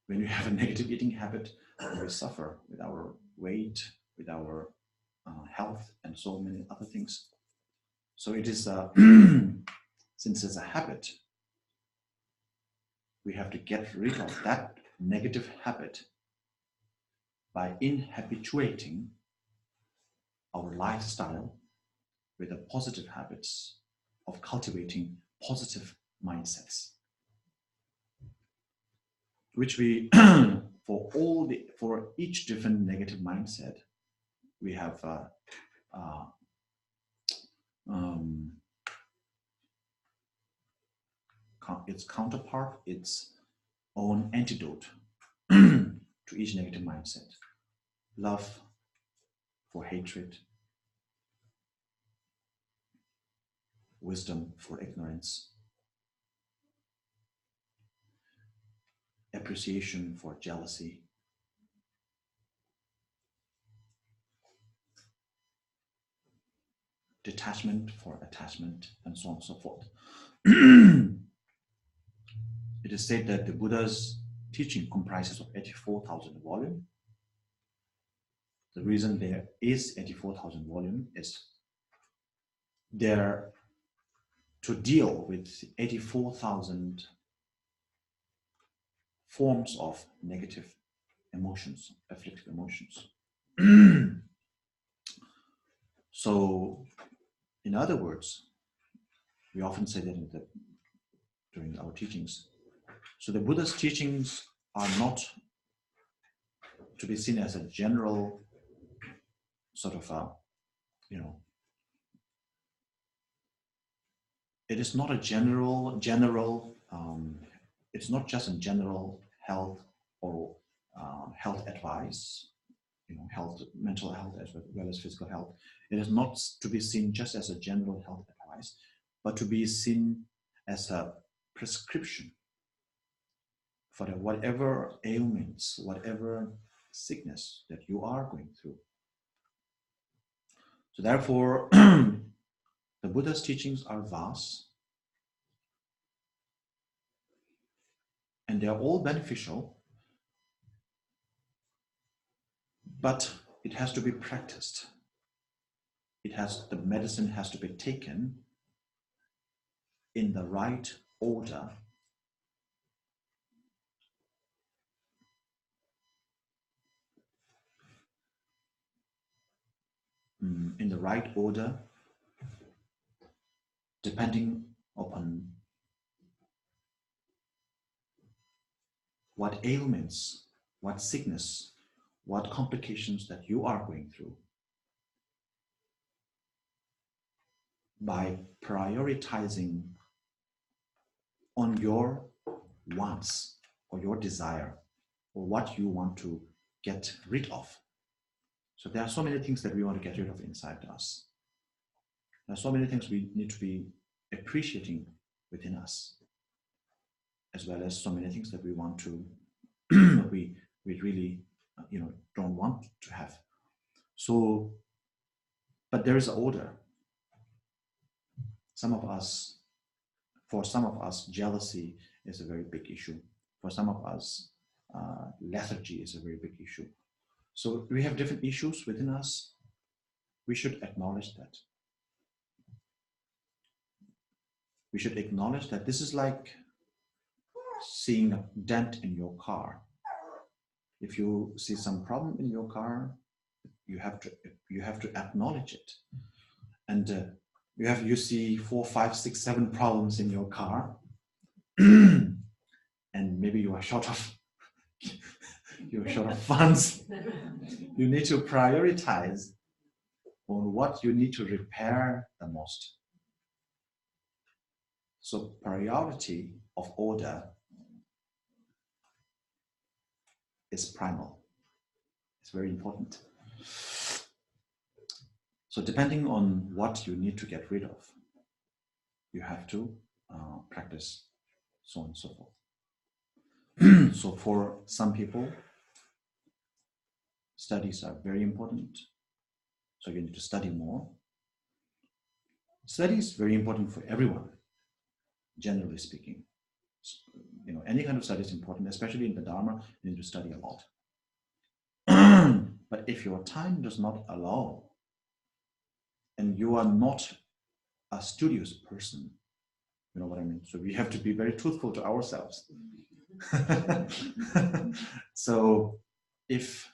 when we have a negative eating habit, we suffer with our weight, with our health, and so many other things. So it is, since it's a habit, we have to get rid of that negative habit by inhabituating our lifestyle with the positive habits of cultivating positive mindsets, which we for each different negative mindset, we have its counterpart, its own antidote to each negative mindset. Love for hatred, wisdom for ignorance, appreciation for jealousy, detachment for attachment, and so on and so forth. It is said that the Buddha's teaching comprises of 84,000 volumes. The reason there is 84,000 volumes is there to deal with 84,000 forms of negative emotions, afflictive emotions. So, in other words, we often say that during our teachings. So the Buddha's teachings are not to be seen as a general sort of it is not a general, it's not just a general health or health advice, health, mental health as well as physical health. It is not to be seen just as a general health advice, but to be seen as a prescription for whatever ailments, whatever sickness that you are going through. So therefore, the Buddha's teachings are vast, and they are all beneficial, but it has to be practiced. The medicine has to be taken in the right order, depending upon what ailments, what sickness, what complications that you are going through. By prioritizing on your wants or your desire or what you want to get rid of. So there are so many things that we want to get rid of inside us. There are so many things we need to be appreciating within us, as well as so many things that we want to, we really, don't want to have. So, but there is an order. For some of us, jealousy is a very big issue. For some of us, lethargy is a very big issue. So we have different issues within us. We should acknowledge that. We should acknowledge that this is like seeing a dent in your car. If you see some problem in your car, you have to acknowledge it. And you see 4, 5, 6, 7 problems in your car, and maybe you are short of funds. You need to prioritize on what you need to repair the most. So priority of order is primal. It's very important. So depending on what you need to get rid of, you have to practice so on and so forth. So for some people, studies are very important. So you need to study more. Study is very important for everyone, generally speaking. any kind of study is important, especially in the Dharma. You need to study a lot. But if your time does not allow, and you are not a studious person, you know what I mean? So we have to be very truthful to ourselves. So if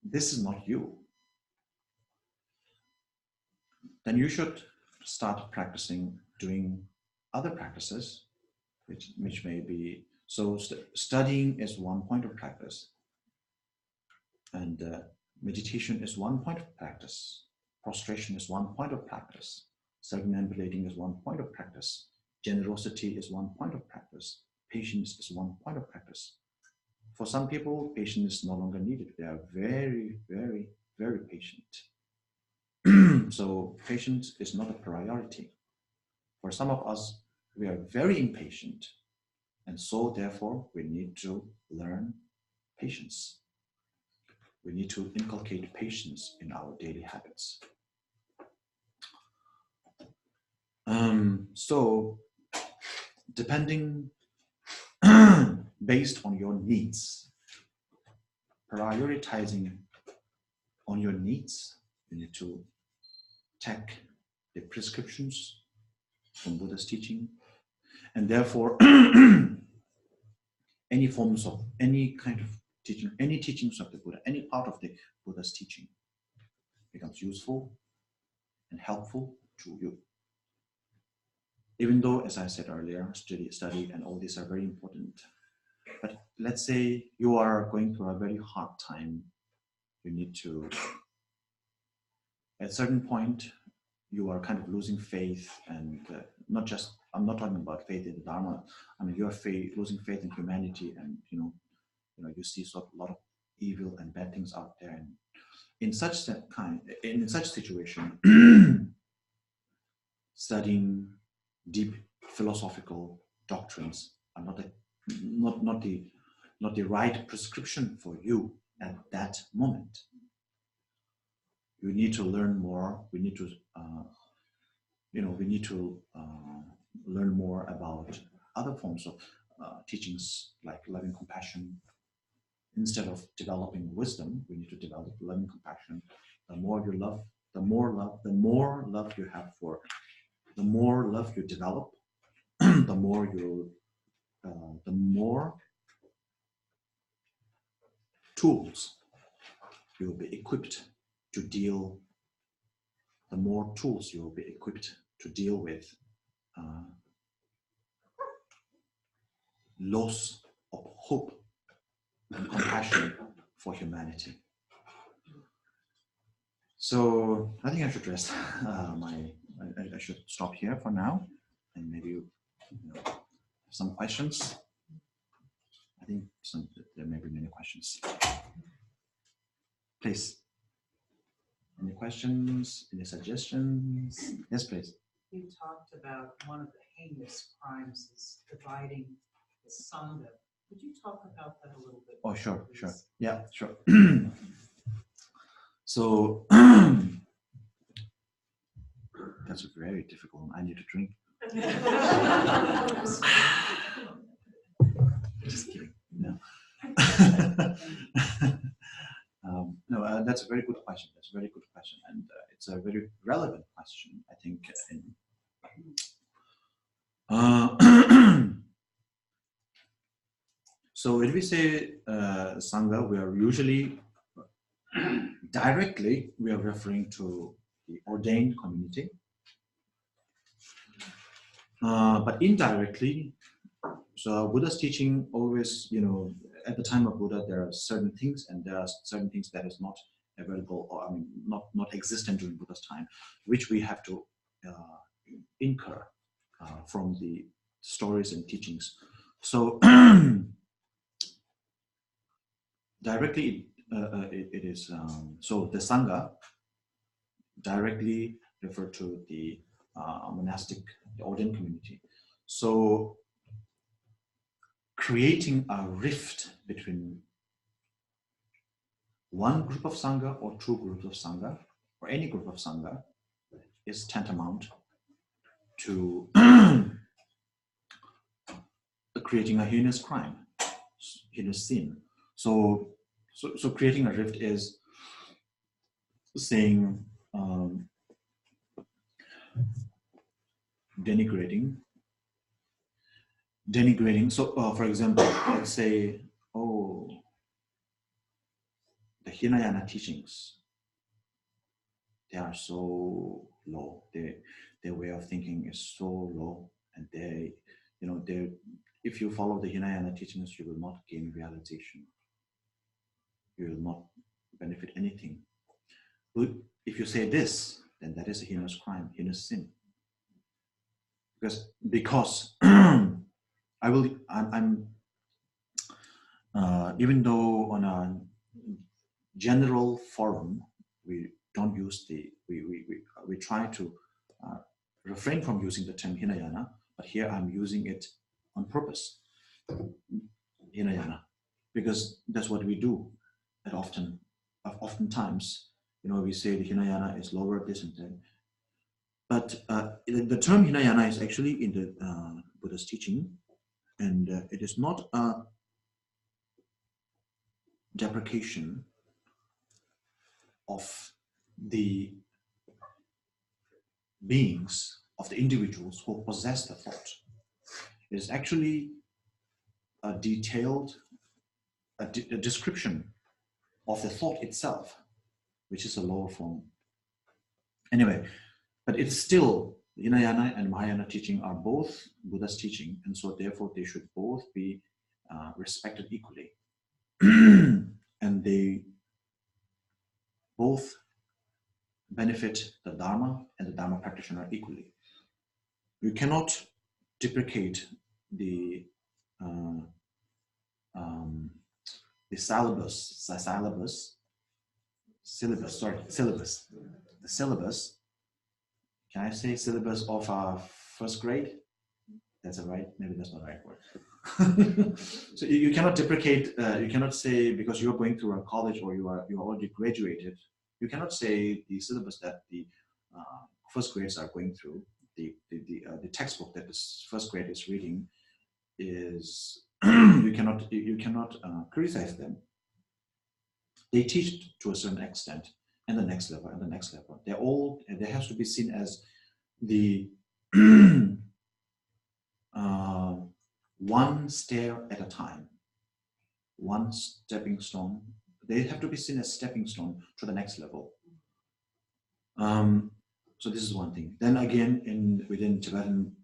this is not you, then you should start practicing doing other practices, which may be, so studying is one point of practice, and meditation is one point of practice, prostration is one point of practice, circumambulating is one point of practice, generosity is one point of practice, patience is one point of practice. For some people, patience is no longer needed. They are very, very, very patient. So patience is not a priority. For some of us, we are very impatient, and so therefore we need to learn patience. We need to inculcate patience in our daily habits. So depending, based on your needs, prioritizing on your needs, you need to take the prescriptions from Buddha's teaching, and therefore any forms of any kind of teaching, any teachings of the Buddha, any part of the Buddha's teaching becomes useful and helpful to you. Even though, as I said earlier, study and all these are very important. But let's say you are going through a very hard time. You need to, at a certain point, you are kind of losing faith, and not just, I'm not talking about faith in the Dharma. I mean, you're losing faith in humanity, and you see a lot of evil and bad things out there. And in such situation, studying deep philosophical doctrines are not the right prescription for you at that moment. You need to learn more. We need to learn more about other forms of teachings like loving compassion. Instead of developing wisdom, we need to develop loving compassion. The more you love, the more love you have for, the more love you develop, the more tools you will be equipped to deal. The more tools you will be equipped to deal with loss of hope and compassion for humanity. So I think I should rest. I should stop here for now, and maybe some questions. I think there may be many questions. Please. Any questions? Any suggestions? Yes, please. You talked about one of the heinous crimes is dividing the Sangha. Could you talk about that a little bit? Oh, sure, please? Sure. Yeah, sure. So that's very difficult. I need to drink. Just kidding. No. No, that's a very good question. That's a very good question, and it's a very relevant question, I think. So when we say Sangha, we are usually directly we are referring to the ordained community, but indirectly. So Buddha's teaching always, at the time of Buddha, there are certain things, and there are certain things that is not available, or not existent during Buddha's time, which we have to incur from the stories and teachings. So directly, it is so the Sangha directly refer to the monastic, the ordained community. So creating a rift between one group of Sangha or two groups of Sangha or any group of Sangha is tantamount to creating a heinous crime, heinous sin. So creating a rift is saying, denigrating. So, for example, let's say, oh, the Hinayana teachings, they are so low. Their way of thinking is so low, and if you follow the Hinayana teachings, you will not gain realization. You will not benefit anything. But if you say this, then that is a heinous crime, heinous sin. Because I'm even though on a general forum we don't use we try to refrain from using the term Hinayana, but here I'm using it on purpose, Hinayana, because that's what we do. And oftentimes, we say the Hinayana is lower, this and that. But the term Hinayana is actually in the Buddha's teaching, and it is not a deprecation of the beings, of the individuals who possess the thought. It is actually a detailed a description of the thought itself, which is a lower form. Anyway, but it's still, Hinayana and Mahayana teaching are both Buddha's teaching, and so therefore they should both be respected equally. And they both benefit the Dharma and the Dharma practitioner equally. You cannot deprecate the syllabus. The syllabus. Can I say syllabus of first grade? That's a right. Maybe that's not the right word. So you cannot deprecate. You cannot say because you're going through a college or you already graduated. You cannot say the syllabus that the first grades are going through. The textbook that the first grade is reading is you cannot criticize them. They teach to a certain extent, and the next level, and the next level. They have to be seen as the one stair at a time, one stepping stone. They have to be seen as stepping stone to the next level. So this is one thing. Then again, within Tibetan,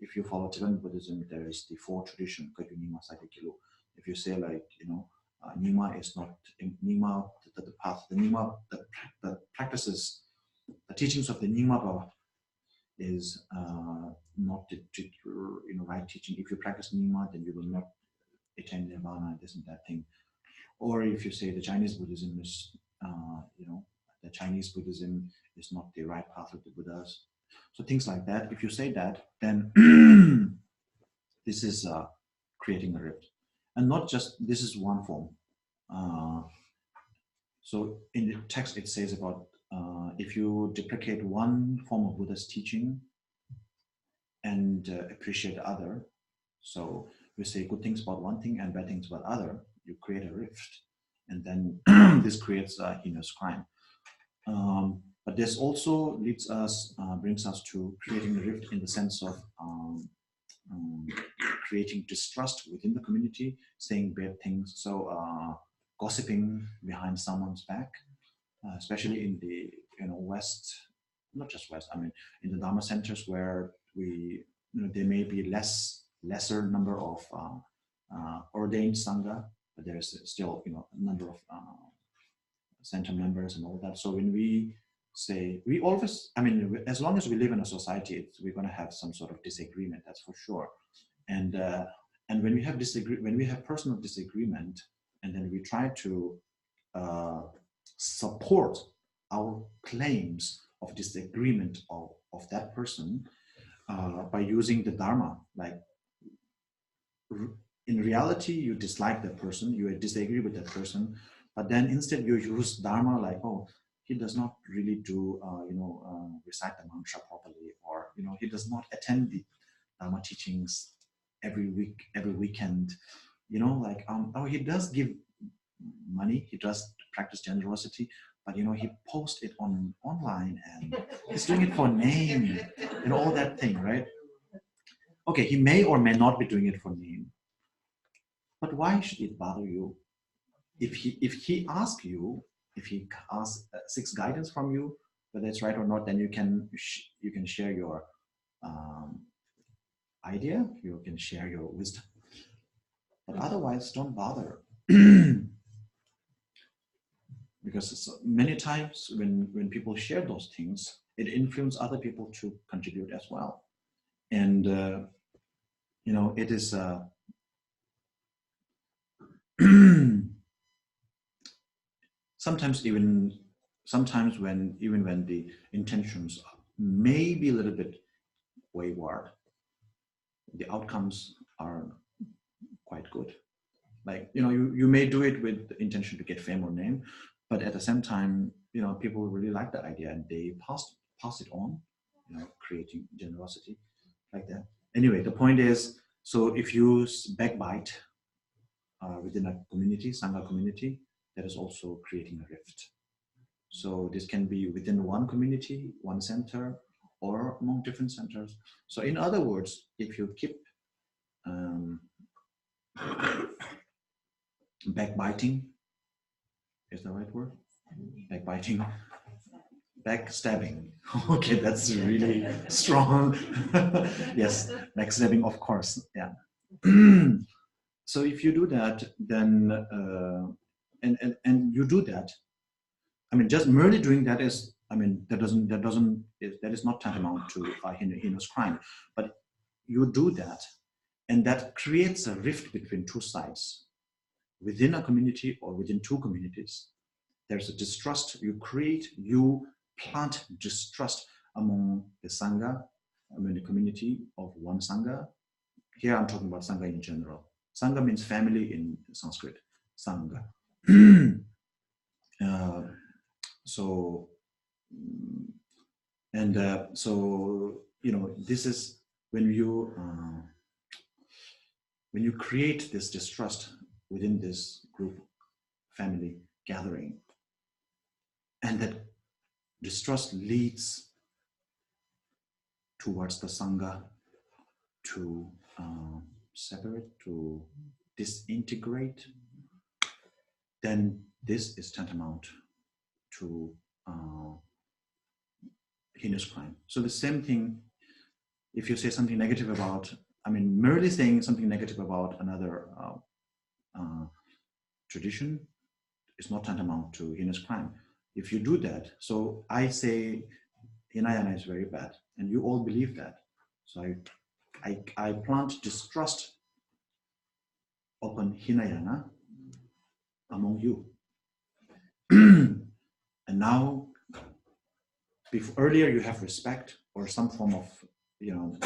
if you follow Tibetan Buddhism, there is the four tradition. If you say Nima is not Nima, the path, the Nima, the practices, the teachings of the Nima is not the right teaching. If you practice Nima, then you will not attain Nirvana, this and that thing. Or if you say the Chinese Buddhism is, the Chinese Buddhism is not the right path of the Buddhas. So things like that. If you say that, then this is creating a rift. And not just, this is one form. So in the text it says about if you deprecate one form of Buddha's teaching and appreciate the other, so we say good things about one thing and bad things about other, you create a rift. And then this creates a heinous crime. But this also brings us to creating a rift in the sense of creating distrust within the community, saying bad things. So gossiping behind someone's back, especially in the West, not just West. I mean, in the Dharma centers where there may be lesser number of ordained sangha, but there is still a number of center members and all that. So when we say, we always, as long as we live in a society, we're going to have some sort of disagreement, that's for sure. And when we have personal disagreement, and then we try to support our claims of disagreement of that person by using the Dharma, like in reality, you dislike that person, you disagree with that person, but then instead you use Dharma like, oh, he does not really do, recite the mantra properly, or, he does not attend the Dharma teachings every week, every weekend, you know, like oh, he does give money, he does practice generosity, but you know, he posts it online and he's doing it for name, and all that thing, right? Okay, he may or may not be doing it for name, but why should it bother you? If he asks you, if he seeks guidance from you, whether it's right or not, then you can share your idea, you can share your wisdom. But otherwise, don't bother. Because many times when people share those things, it influences other people to contribute as well. And, you know, it is, sometimes when the intentions may be a little bit wayward, the outcomes are quite good. Like, you know, you may do it with the intention to get fame or name, but at the same time, you know, people really like the idea and they pass it on, you know, creating generosity like that. Anyway, the point is, so if you backbite within a community, Sangha community, that is also creating a rift. So this can be within one community, one center, or among different centers. So in other words, if you keep backbiting, is the right word? Backbiting, backstabbing. Okay, that's really strong. Yes, backstabbing, of course. Yeah. So if you do that, then and you do that, I mean, just merely doing that is, I mean, that is not tantamount to a heinous crime. But you do that, and that creates a rift between two sides, within a community or within two communities. There's a distrust you create, you plant distrust among the Sangha, among the community of one Sangha. Here I'm talking about Sangha in general. Sangha means family in Sanskrit, Sangha. So, you know, this is when you create this distrust within this group, family gathering, and that distrust leads towards the Sangha to separate, to disintegrate, then this is tantamount to heinous crime. So the same thing, if you say something negative about, I mean, merely saying something negative about another tradition is not tantamount to heinous crime. If you do that, so I say Hinayana is very bad, and you all believe that. So I plant distrust upon Hinayana among you. And now, earlier you have respect or some form of, you know,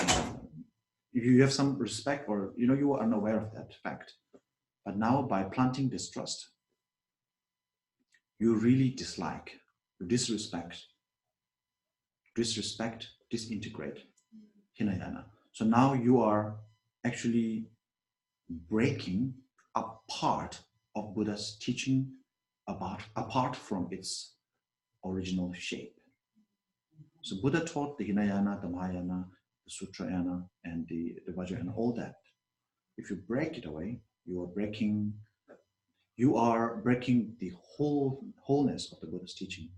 you have some respect, or, you know, you are unaware of that fact. But now by planting distrust, you really dislike, disrespect, disintegrate Hinayana. So now you are actually breaking a part of Buddha's teaching apart from its original shape. So Buddha taught the Hinayana, the Mahayana, the Sutrayana, and the Vajrayana, all that. If you break it away, you are breaking the wholeness of the Buddha's teaching.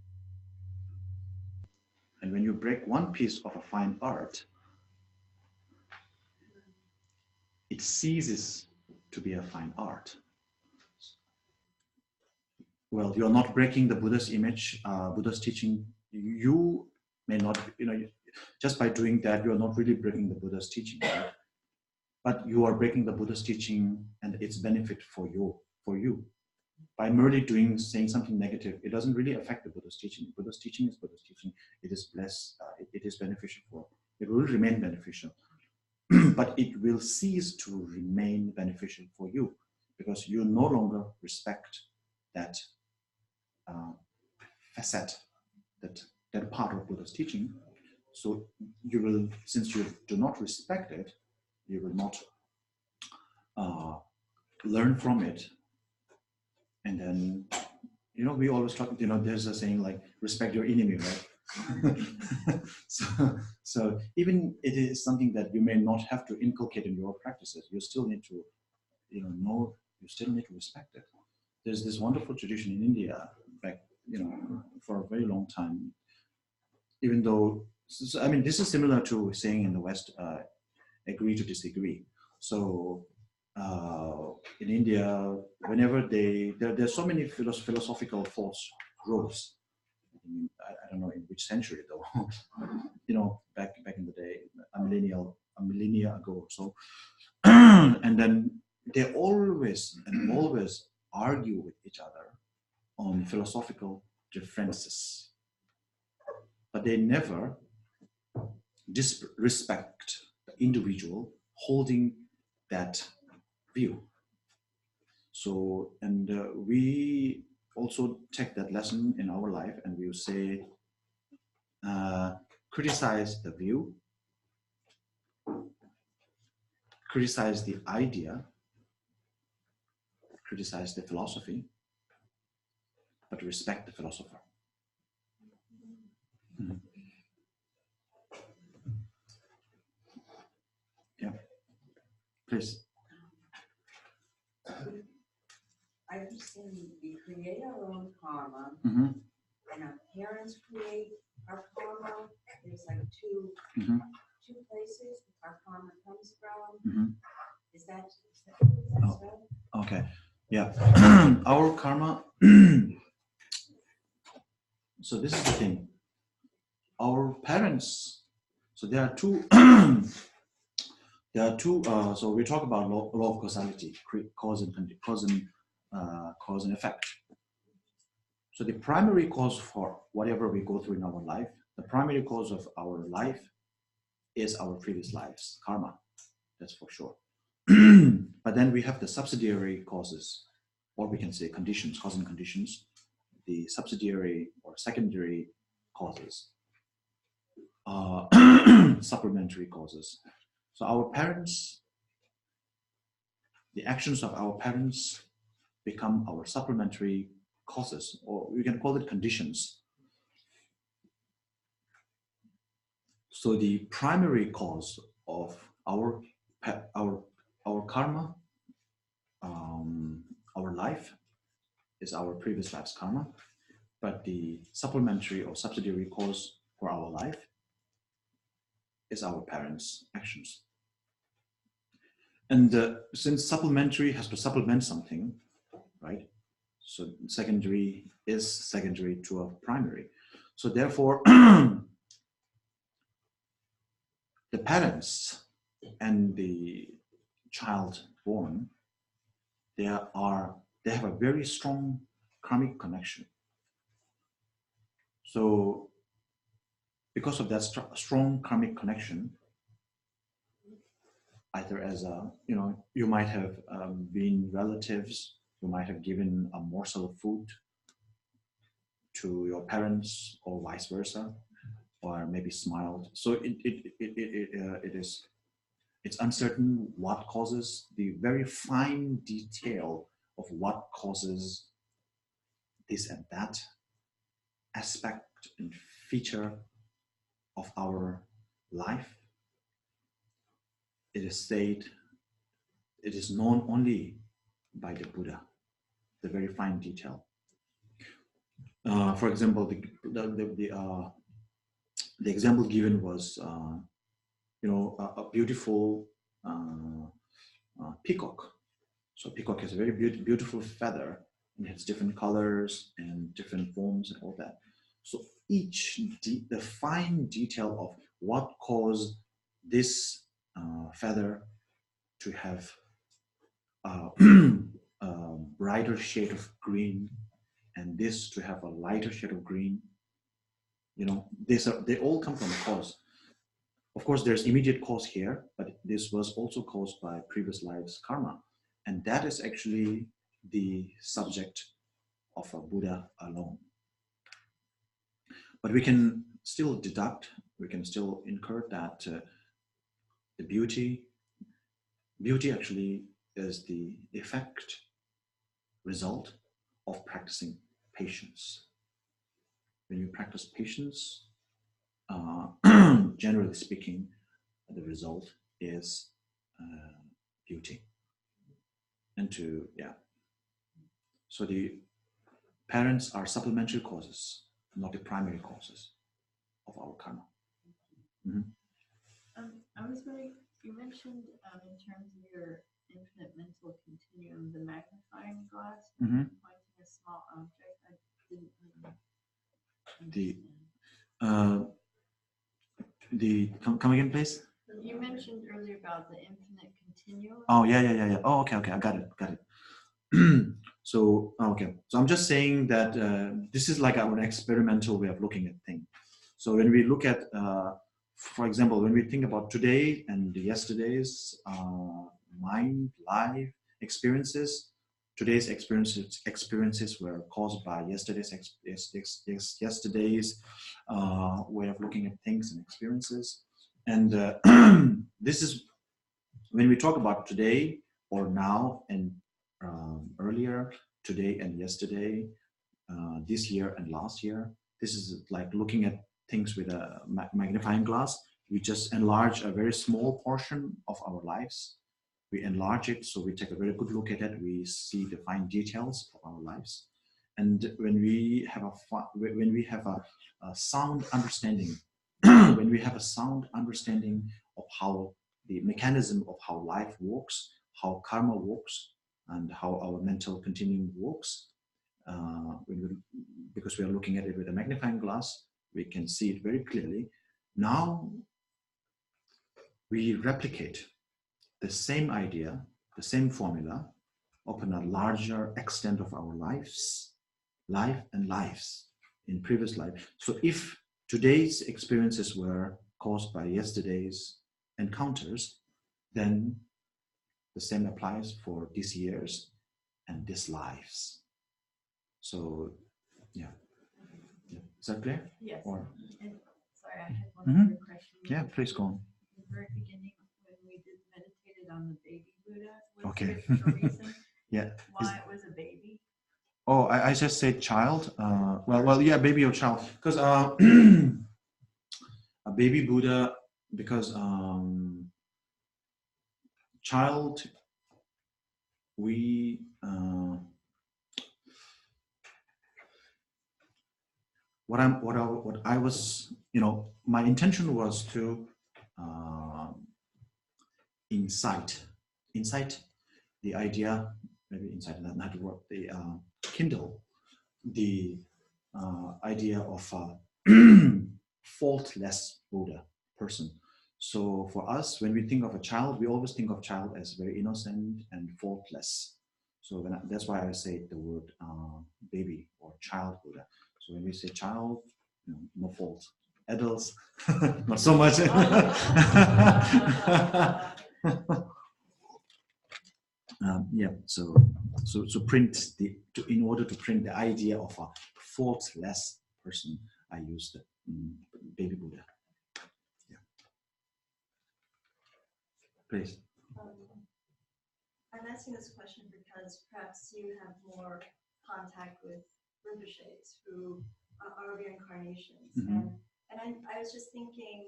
And when you break one piece of a fine art, it ceases to be a fine art. Well, you're not breaking the Buddha's image, Buddha's teaching. You may not, you know, just by doing that, you're not really breaking the Buddha's teaching, right? But you are breaking the Buddha's teaching and its benefit for you. By merely saying something negative, it doesn't really affect the Buddha's teaching. Buddha's teaching is Buddha's teaching. It is blessed. It is beneficial it will remain beneficial. But it will cease to remain beneficial for you because you no longer respect that facet, that part of Buddha's teaching. So you will, since you do not respect it, you will not learn from it, and then, we always talk, there's a saying like, respect your enemy, right? so even it is something that you may not have to inculcate in your practices, you still need to, know, you still need to respect it. There's this wonderful tradition in India back, for a very long time, even though, I mean, this is similar to saying in the West, agree to disagree. So in India, whenever there's so many philosophical thoughts rose. I don't know in which century though. Back in the day, a millennia ago or so. And then they always argue with each other on philosophical differences, but they never disrespect the individual holding that view. So, and we also take that lesson in our life, and we will say, criticize the view, criticize the idea, criticize the philosophy, but respect the philosopher. Mm-hmm. Yeah, please. I understand we create our own karma, Mm-hmm. and our parents create our karma. There's like two Mm-hmm. places our karma comes from. Mm-hmm. Is that Oh. so? Okay, yeah. Our karma, so this is the thing. Our parents, so there are two, so we talk about law of causality, cause and effect. So the primary cause for whatever we go through in our life, the primary cause of our life is our previous lives, karma, that's for sure. But then we have the subsidiary causes, or we can say conditions, cause and conditions, the subsidiary or secondary causes, supplementary causes. So our parents, the actions of our parents become our supplementary causes, or we can call it conditions. So the primary cause of our karma, our life, is our previous life's karma, but the supplementary or subsidiary cause for our life is our parents' actions. And since supplementary has to supplement something, right? So secondary is secondary to a primary. So therefore, the parents and the child born, they have a very strong karmic connection. So because of that strong karmic connection, either as you might have been relatives, you might have given a morsel of food to your parents, or vice versa, or maybe smiled. So it's uncertain what causes, the very fine detail of what causes this and that aspect and feature of our life. It is known only by the Buddha, the very fine detail. For example, the example given was, a beautiful peacock. So peacock has a very beautiful feather, and it has different colors and different forms and all that. So the fine detail of what caused this feather to have a brighter shade of green, and this to have a lighter shade of green, they all come from a cause. Of course, there's immediate cause here, but this was also caused by previous lives' karma. And that is actually the subject of a Buddha alone. But we can still deduct, we can still infer that the beauty actually is the effect, result of practicing patience. When you practice patience, generally speaking, the result is beauty. And so the parents are supplementary causes, not the primary causes of our karma. I was wondering, you mentioned in terms of your infinite mental continuum, the magnifying glass, pointing a small object. I didn't understand. Come again, please. You mentioned earlier about the infinite continuum. Oh, yeah. Oh, okay, I got it. So I'm just saying that this is like our experimental way of looking at things. So when we look at, for example, when we think about today and yesterday's mind, life, experiences, today's experiences were caused by yesterday's way of looking at things and experiences. And this is when we talk about today or now and earlier, today and yesterday, this year and last year. This is like looking at things with a magnifying glass. We just enlarge a very small portion of our lives. We enlarge it, so we take a very good look at it. We see the fine details of our lives. And when we have a sound understanding, when we have a sound understanding of how the mechanism of how life works, how karma works, and how our mental continuum works, because we are looking at it with a magnifying glass, we can see it very clearly. Now we replicate the same idea, the same formula, upon a larger extent of our lives in previous life. So if today's experiences were caused by yesterday's encounters, then the same applies for these years and these lives. So, yeah. Is that clear? Yes. Or? And sorry, I had one other question. Yeah, please go on. At the very beginning, when we meditated on the baby Buddha, was Okay. there a reason Yeah. why it was a baby? Oh, I just said child. Yeah, baby or child. Because a baby Buddha, because child, what I was, my intention was to incite the idea, maybe incite not to work, the kindle the idea of a faultless Buddha person. So for us, when we think of a child, we always think of child as very innocent and faultless. So that's why I say the word baby or child Buddha. So when we say child, no fault. Adults, not so much. So print in order to print the idea of a faultless person, I used baby Buddha. Yeah. Please. I'm asking this question because perhaps you have more contact with Rinpoches who are reincarnations, and I was just thinking,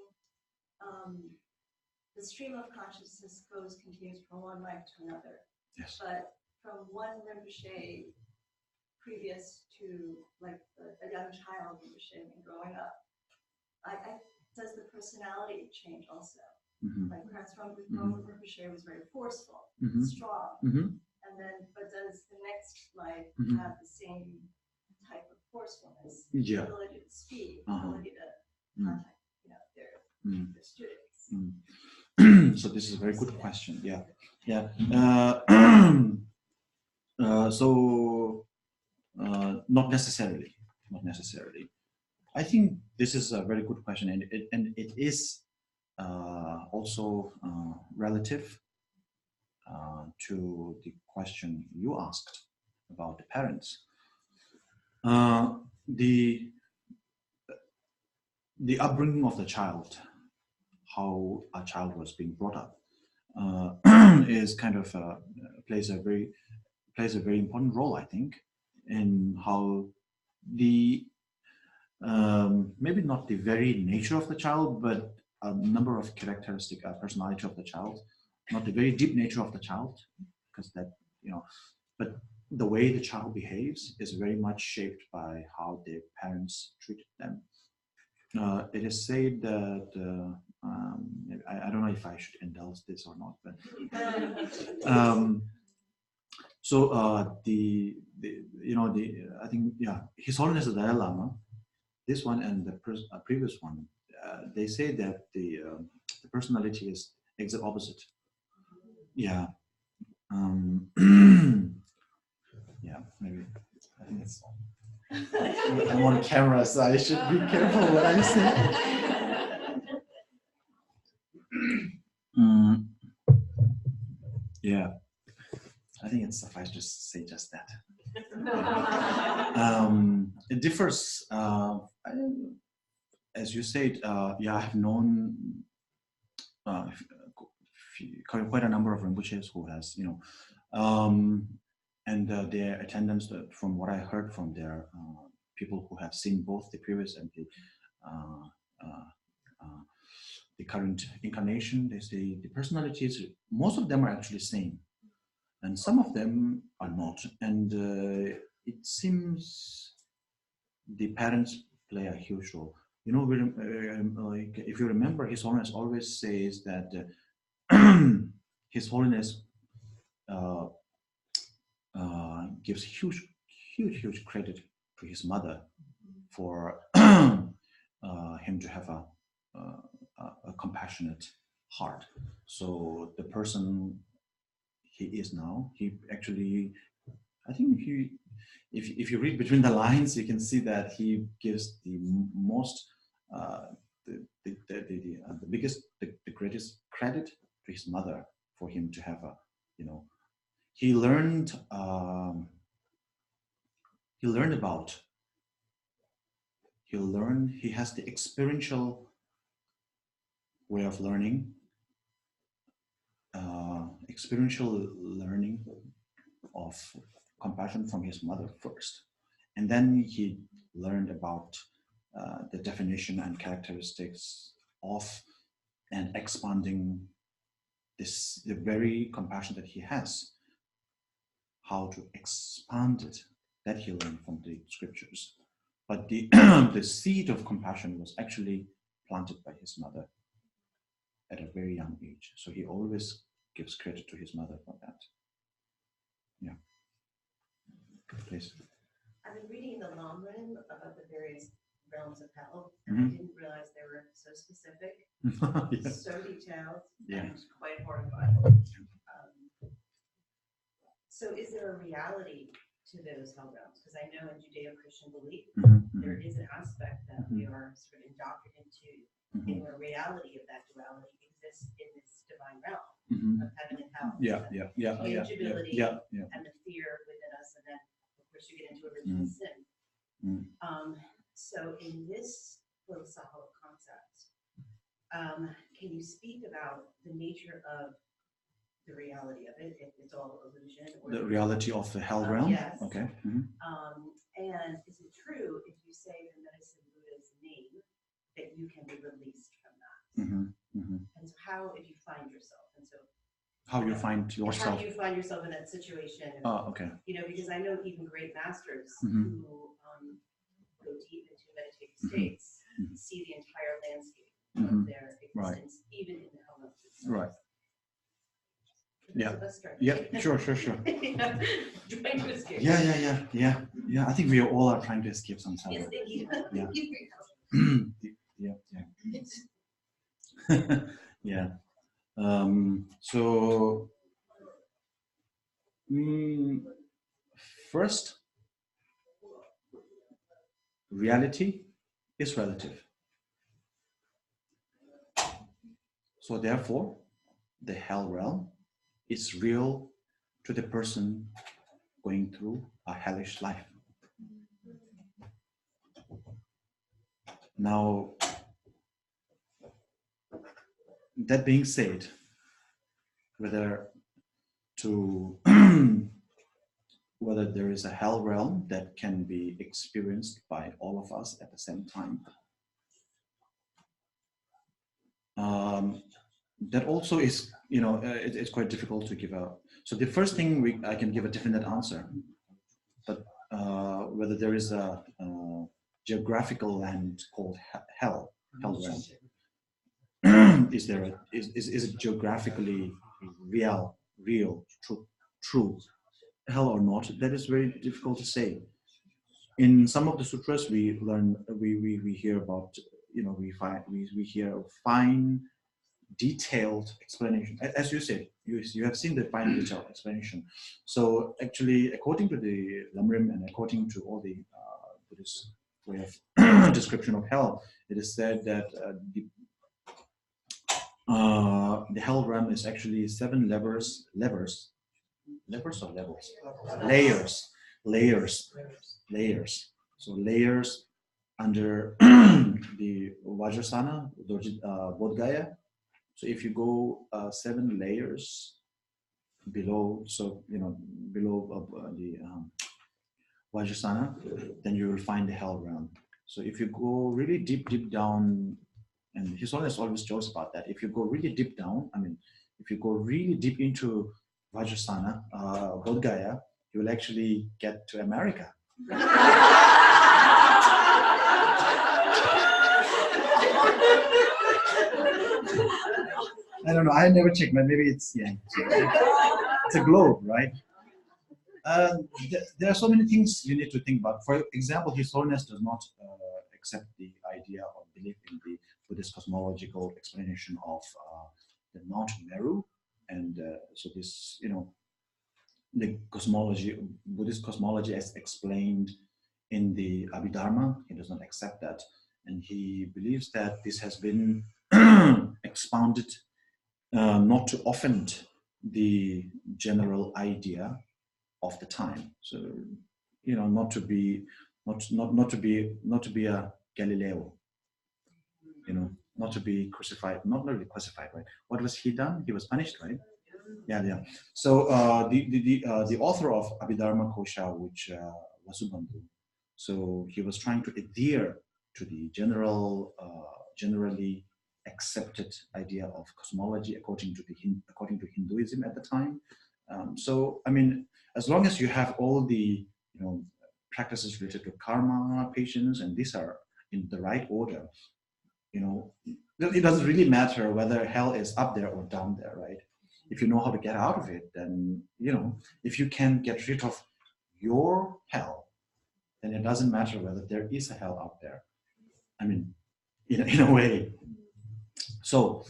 the stream of consciousness continues from one life to another. Yes. But from one Rinpoche previous to like a young child Rinpoche and growing up, does the personality change also? Like perhaps from Rinpoche was very forceful, strong, and then but does the next life have the same type of forcefulness, ability to speak, ability to contact, their students? So this is a very good question. Yeah. Not necessarily. I think this is a very good question, and it is also relative to the question you asked about the parents. The upbringing of the child, how a child was being brought up, is kind of plays a very important role, I think, in how the maybe not the very nature of the child, but a number of characteristic personality of the child, not the very deep nature of the child, because that, but the way the child behaves is very much shaped by how their parents treated them. It is said that I don't know if I should indulge this or not, but so I think His Holiness the Dalai Lama, this one and the previous one, they say that the personality is exact opposite. Yeah. Yeah, maybe. I think it's. I'm on camera, so I should be careful what I say. Yeah, I think it's suffice to say just that. It differs, as you said. I have known quite a number of Rinpoches who has, and their attendance, from what I heard from their people who have seen both the previous and the current incarnation, they say the personalities, most of them are actually same, and some of them are not. And it seems the parents play a huge role. Like, if you remember, His Holiness always says that His Holiness gives huge credit to his mother for him to have a compassionate heart. So the person he is now, he actually, I think if you read between the lines, you can see that he gives the most, the biggest, the greatest credit to his mother for him to have he learned he has the experiential way of learning, of compassion from his mother first, and then he learned about the definition and characteristics of and expanding the very compassion that he has, how to expand it, that he learned from the scriptures. But the the seed of compassion was actually planted by his mother at a very young age. So he always gives credit to his mother for that. Yeah. Please. I've been reading the Lamrim about the various realms of hell, and I didn't realize they were so specific, Yes. so detailed, Yeah. and quite horrifying. So is there a reality to those hell realms? Because I know in Judeo-Christian belief, there is an aspect that we are sort of indoctrinated into, in where reality of that duality exists in this divine realm of heaven and hell. Tangibility and the fear within us, and then of course you get into original sin. So in this philosophical concept, can you speak about the nature of the reality of it, if it's all illusion? Or The reality of the hell realm? Yes. Okay. And is it true if you say the medicine Buddha's name that you can be released from that? And so how, if you find yourself, and so how you find yourself? How do you find yourself in that situation? Okay. Because I know even great masters who go deep into meditative states see the entire landscape of their existence, even in the elements itself. Right. Yeah. Sure. Trying to escape. Yeah. I think we all are trying to escape sometimes. Yes, thank you. Yeah. So first, reality is relative. So therefore, the hell realm is real to the person going through a hellish life. Now, that being said, whether to whether there is a hell realm that can be experienced by all of us at the same time. That also is, it's quite difficult to give out. So the first thing I can give a definite answer, but whether there is a geographical land called hell realm, is it geographically real, true hell or not? That is very difficult to say. In some of the sutras, we learn, we hear about, we hear fine, detailed explanation. As you said, you have seen the fine, detailed explanation. So actually, according to the Lamrim and according to all the Buddhist way of description of hell, it is said that the hell realm is actually 7 layers. So layers under the Vajrasana, Bodhgaya. So if you go 7 layers below, so below the Vajrasana, then you will find the hell realm. So if you go really deep down, and His Holiness always jokes about that. If you go really deep down, if you go really deep into Vajrasana, Bodhgaya, you will actually get to America. I don't know. I never checked, but maybe it's a globe, right? There are so many things you need to think about. For example, His Holiness does not accept the idea or belief in the Buddhist cosmological explanation of the Mount Meru, and so this, the cosmology, Buddhist cosmology as explained in the Abhidharma, he does not accept that, and he believes that this has been expounded not to offend the general idea of the time. So, not to be a Galileo, not to be crucified, not really crucified, right? What was he done? He was punished, right? Yeah. So the author of Abhidharma Kosha, which Vasubandhu, so he was trying to adhere to the generally accepted idea of cosmology according to Hinduism at the time. So as long as you have all the practices related to karma, patience, and these are in the right order, it doesn't really matter whether hell is up there or down there, right? If you know how to get out of it, then if you can get rid of your hell, then it doesn't matter whether there is a hell out there. In a way. So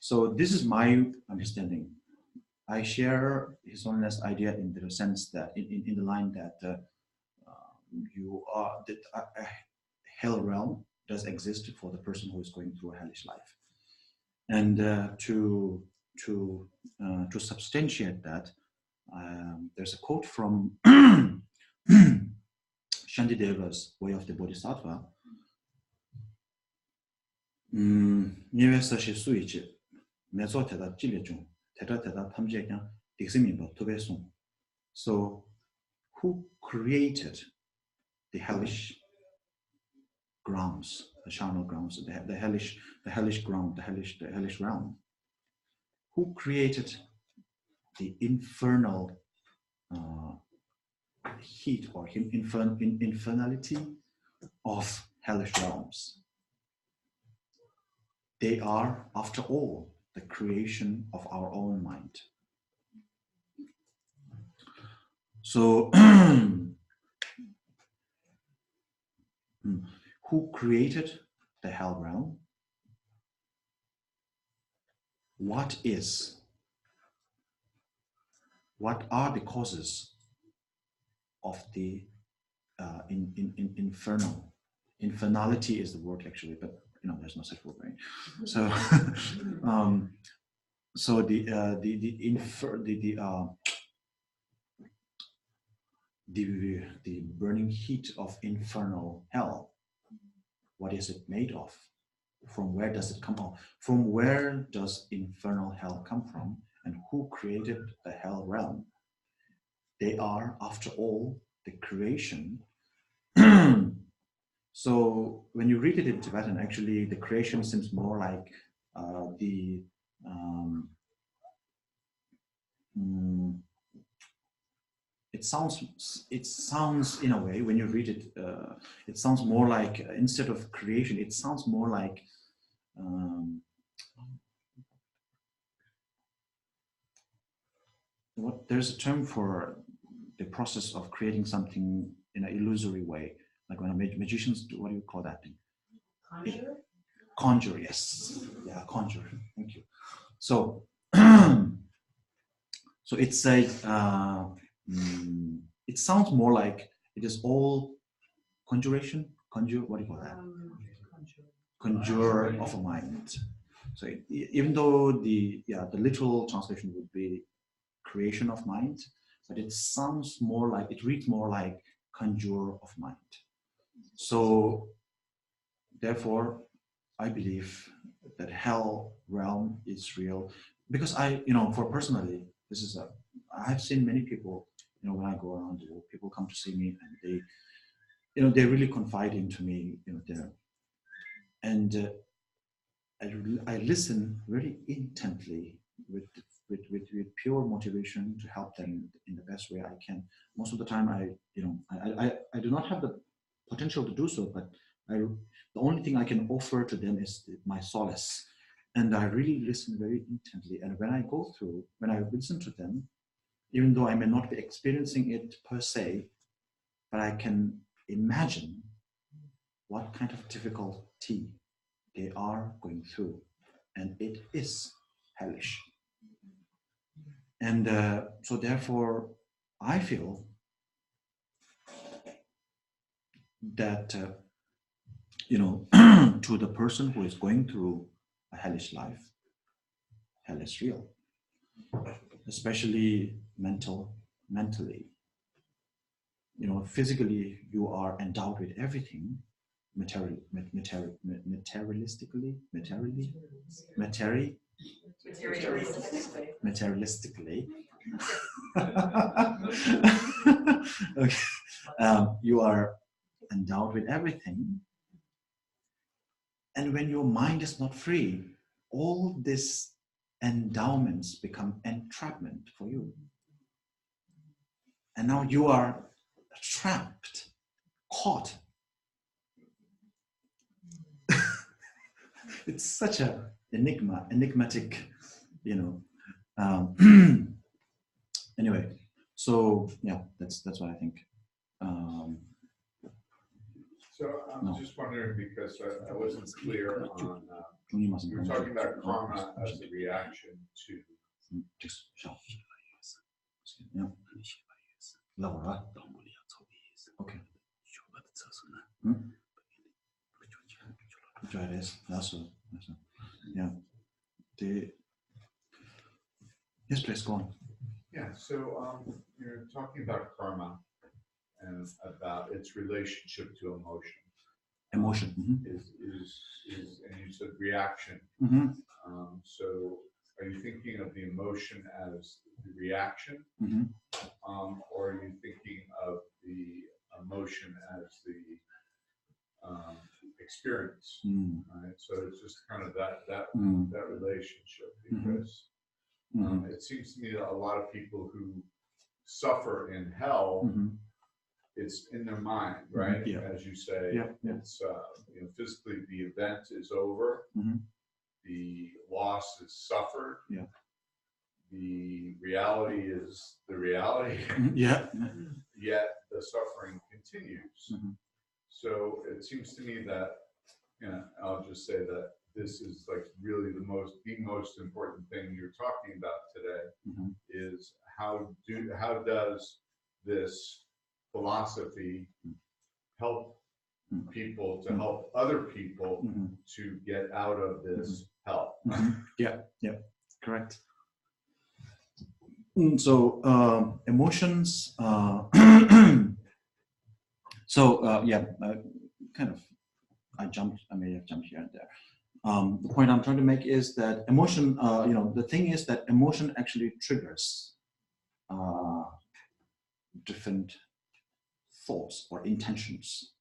so this is my understanding. I share His Holiness idea in the sense that in the line that a hell realm does exist for the person who is going through a hellish life, and to substantiate that, there's a quote from Shantideva's Way of the Bodhisattva. So, who created the hellish grounds, the charnel grounds, the hellish ground, the hellish realm? Who created the infernal heat or infernality of hellish realms? They are, after all, the creation of our own mind. So, who created the hell realm? What are the causes of the infernal? Infernality is the word actually, but there's no such word, right? So, so the burning heat of infernal hell. What is it made of? from where does it come from? From where does infernal hell come from? And who created the hell realm? They are, after all, the creation. So when you read it in Tibetan, actually the creation seems more like it sounds in a way, when you read it, it sounds more like, instead of creation, it sounds more like there's a term for the process of creating something in an illusory way, like when magicians do, what do you call that thing? Conjure? Conjure, yes. Yeah, conjure. Thank you. So, so it's a, it sounds more like it is all conjuration, conjure, what do you call that? Conjure of a mind. So even though the literal translation would be creation of mind, but it sounds more like, it reads more like conjure of mind. So therefore, I believe that hell realm is real, because for personally, this is I've seen many people, when I go around, people come to see me and they really confide into me, and I listen very intently with pure motivation to help them in the best way I can. Most of the time, I do not have the potential to do so, but the only thing I can offer to them is my solace, and I really listen very intently. And when I listen to them, even though I may not be experiencing it per se, but I can imagine what kind of difficulty they are going through, and it is hellish. And so therefore, I feel that, to the person who is going through a hellish life, hell is real, especially mentally. Physically, you are endowed with everything, materialistically. Okay. You are endowed with everything, and when your mind is not free, all these endowments become entrapment for you, and now you are trapped, caught. It's such a enigmatic, anyway. So yeah, that's what I think. So I'm just wondering, because I wasn't clear on, you were talking about karma as a reaction to. Yeah. Okay. Try this. Yeah. Yes, please go on. Yeah. So you're talking about karma and about its relationship to emotion. Emotion. Is and you said reaction. So are you thinking of the emotion as the reaction, or are you thinking of the emotion as the experience? Right. So it's just kind of that relationship, because it seems to me that a lot of people who suffer in hell, it's in their mind, right? Yeah. As you say, it's physically the event is over, the loss is suffered, the reality is the reality, yet the suffering continues. So it seems to me that, I'll just say that this is like really the most important thing you're talking about today, is how does this philosophy help people to help other people to get out of this hell? Yeah, correct. So emotions. So kind of, I may have jumped here and there. the point I'm trying to make is that emotion, the thing is that emotion actually triggers different thoughts or intentions.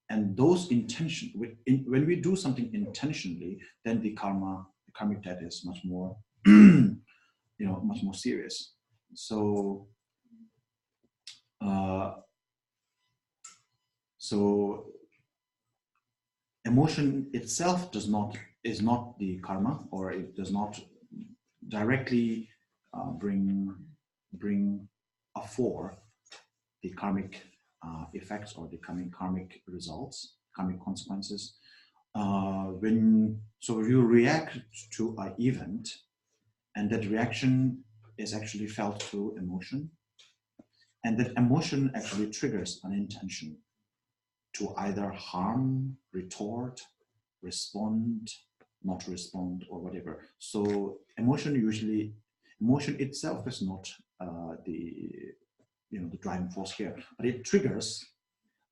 And those intentions, when we do something intentionally, then the karmic debt is much more, much more serious. So, emotion itself is not the karma, or it does not directly bring afore the karmic effects or the karmic results, karmic consequences. So you react to an event, and that reaction is actually felt through emotion, and that emotion actually triggers an intention to either harm, retort, respond, not respond, or whatever. So emotion itself is not the driving force here, but it triggers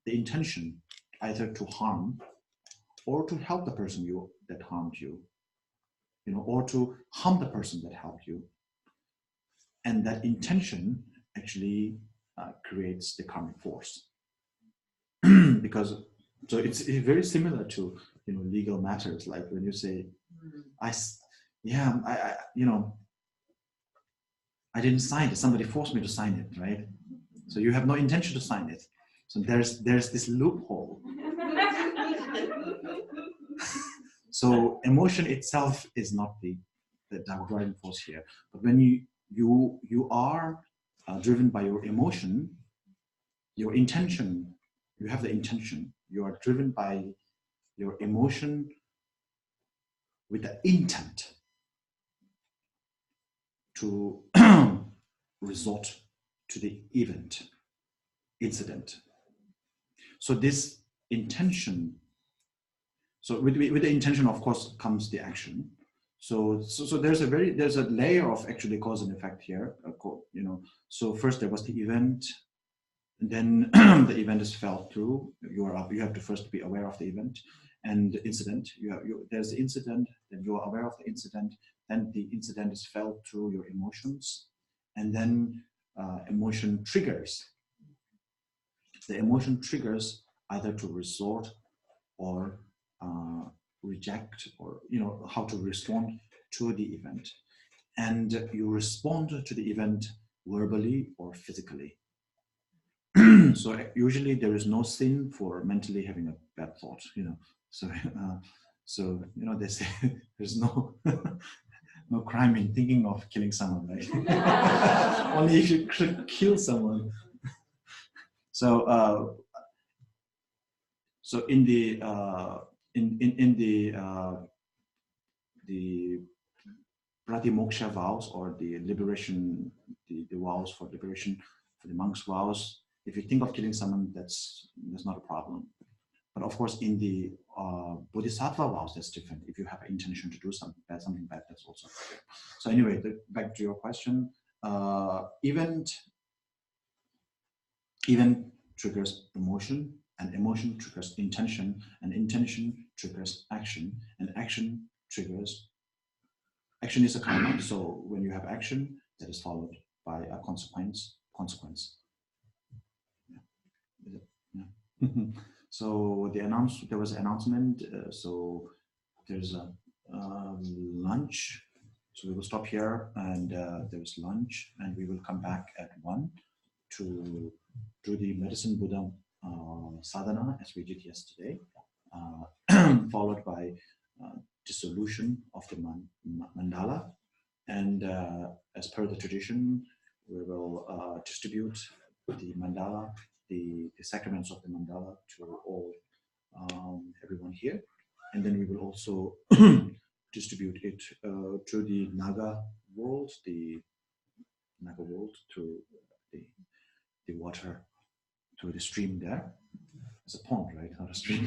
the intention either to harm or to help the person that harmed you, or to harm the person that helped you. And that intention actually creates the karmic force. Because so it's very similar to legal matters, like when you say, I didn't sign it, somebody forced me to sign it, right? So you have no intention to sign it. So there's this loophole. So emotion itself is not the driving force here, but when you are driven by your emotion, your intention, you have the intention, you are driven by your emotion with the intent to resort to the incident. So this intention, so with the intention, of course, comes the action. So there's a layer of actually cause and effect here. So first there was the event, and then the event is felt through. You have to first be aware of the event and the incident. There's the incident, then you are aware of the incident, then the incident is felt through your emotions, and then emotion triggers. The emotion triggers either to resort or reject, or how to respond to the event, and you respond to the event verbally or physically. So usually there is no sin for mentally having a bad thought, so they say there's no no crime in thinking of killing someone, right? Only if you could kill someone. So so in the the pratimoksha vows, or the liberation, the vows for liberation, for the monks' vows, if you think of killing someone, that's not a problem. But of course, in the bodhisattva vows, that's different. If you have an intention to do something bad, that's also okay. So anyway, back to your question, event triggers emotion, and emotion triggers intention, and intention triggers action, and action triggers. Action is a karma, so when you have action, that is followed by a consequence. Yeah. So there was an announcement. So there's a lunch. So we will stop here, and there's lunch, and we will come back at 1 to do the medicine Buddha sadhana as we did yesterday, followed by dissolution of the mandala, and as per the tradition, we will distribute the mandala, the sacraments of the mandala, to all everyone here, and then we will also distribute it to the Naga world, through the water, through the stream there. It's a pond, right? Not a stream.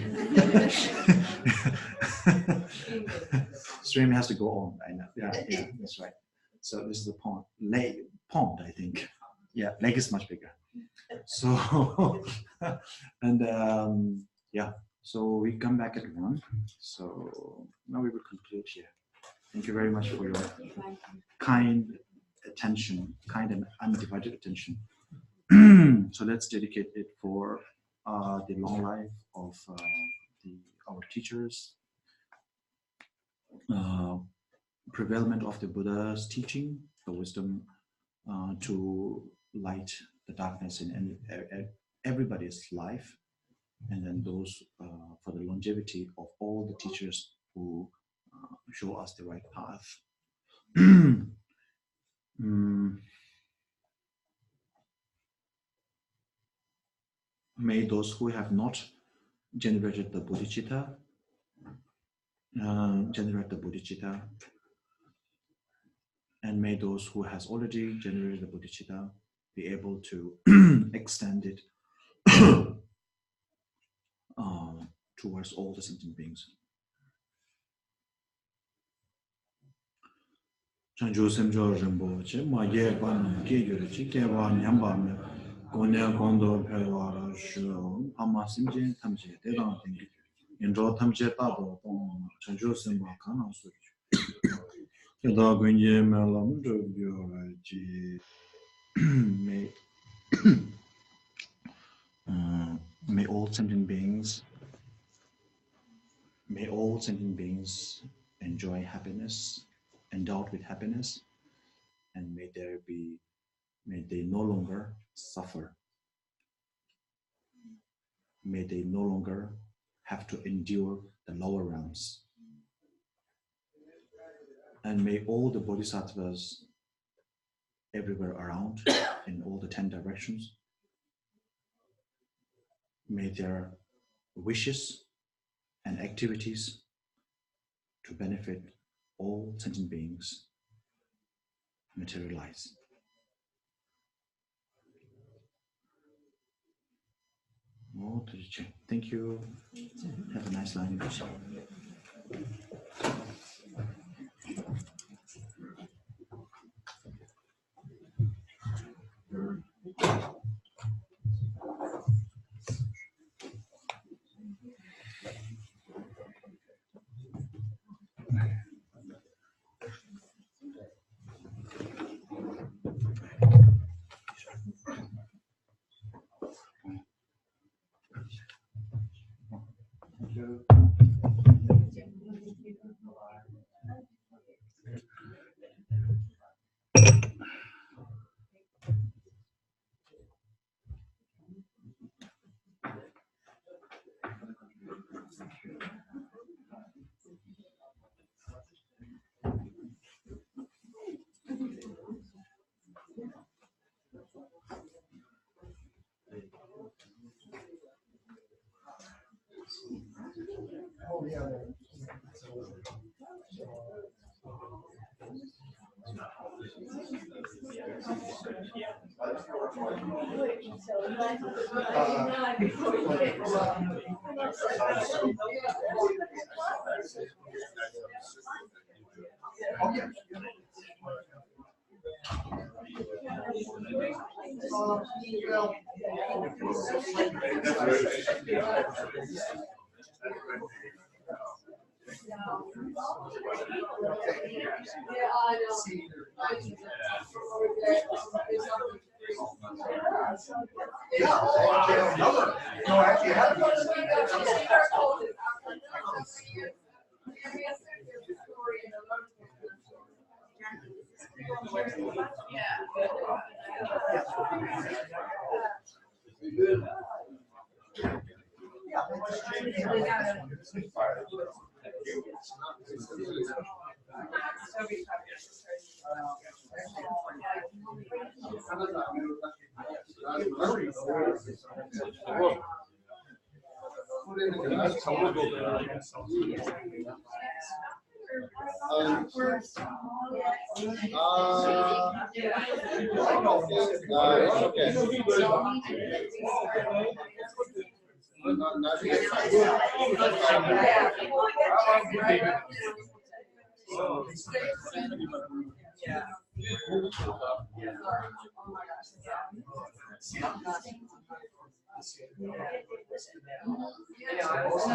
Stream has to go on. I know. Yeah, that's right. So this is the pond. Pond, I think. Yeah, lake is much bigger. So and yeah. So we come back at 1. So now we will conclude here. Thank you very much for your kind attention, kind and undivided attention. So let's dedicate it for the long life of our teachers, prevalment of the Buddha's teaching, the wisdom to light the darkness in everybody's life, and then those for the longevity of all the teachers who show us the right path. May those who have not generated the bodhicitta generate the bodhicitta, and may those who has already generated the bodhicitta be able to extend it towards all the sentient beings. Chanjo semjo Rinpoche, ma ye ban ge yurichi ke wa nyamba me gonya gondo pewa shu ama simje tamje de dang ding injo tamje ta do dong chanjo semba kana su ke da gunje me lam jo byo ji may all sentient beings enjoy happiness, endowed with happiness, and may they no longer suffer. May they no longer have to endure the lower realms. And may all the bodhisattvas everywhere around, in all the 10 directions, may their wishes and activities to benefit all sentient beings materialize. Thank you. Have a nice line. Yeah, I was.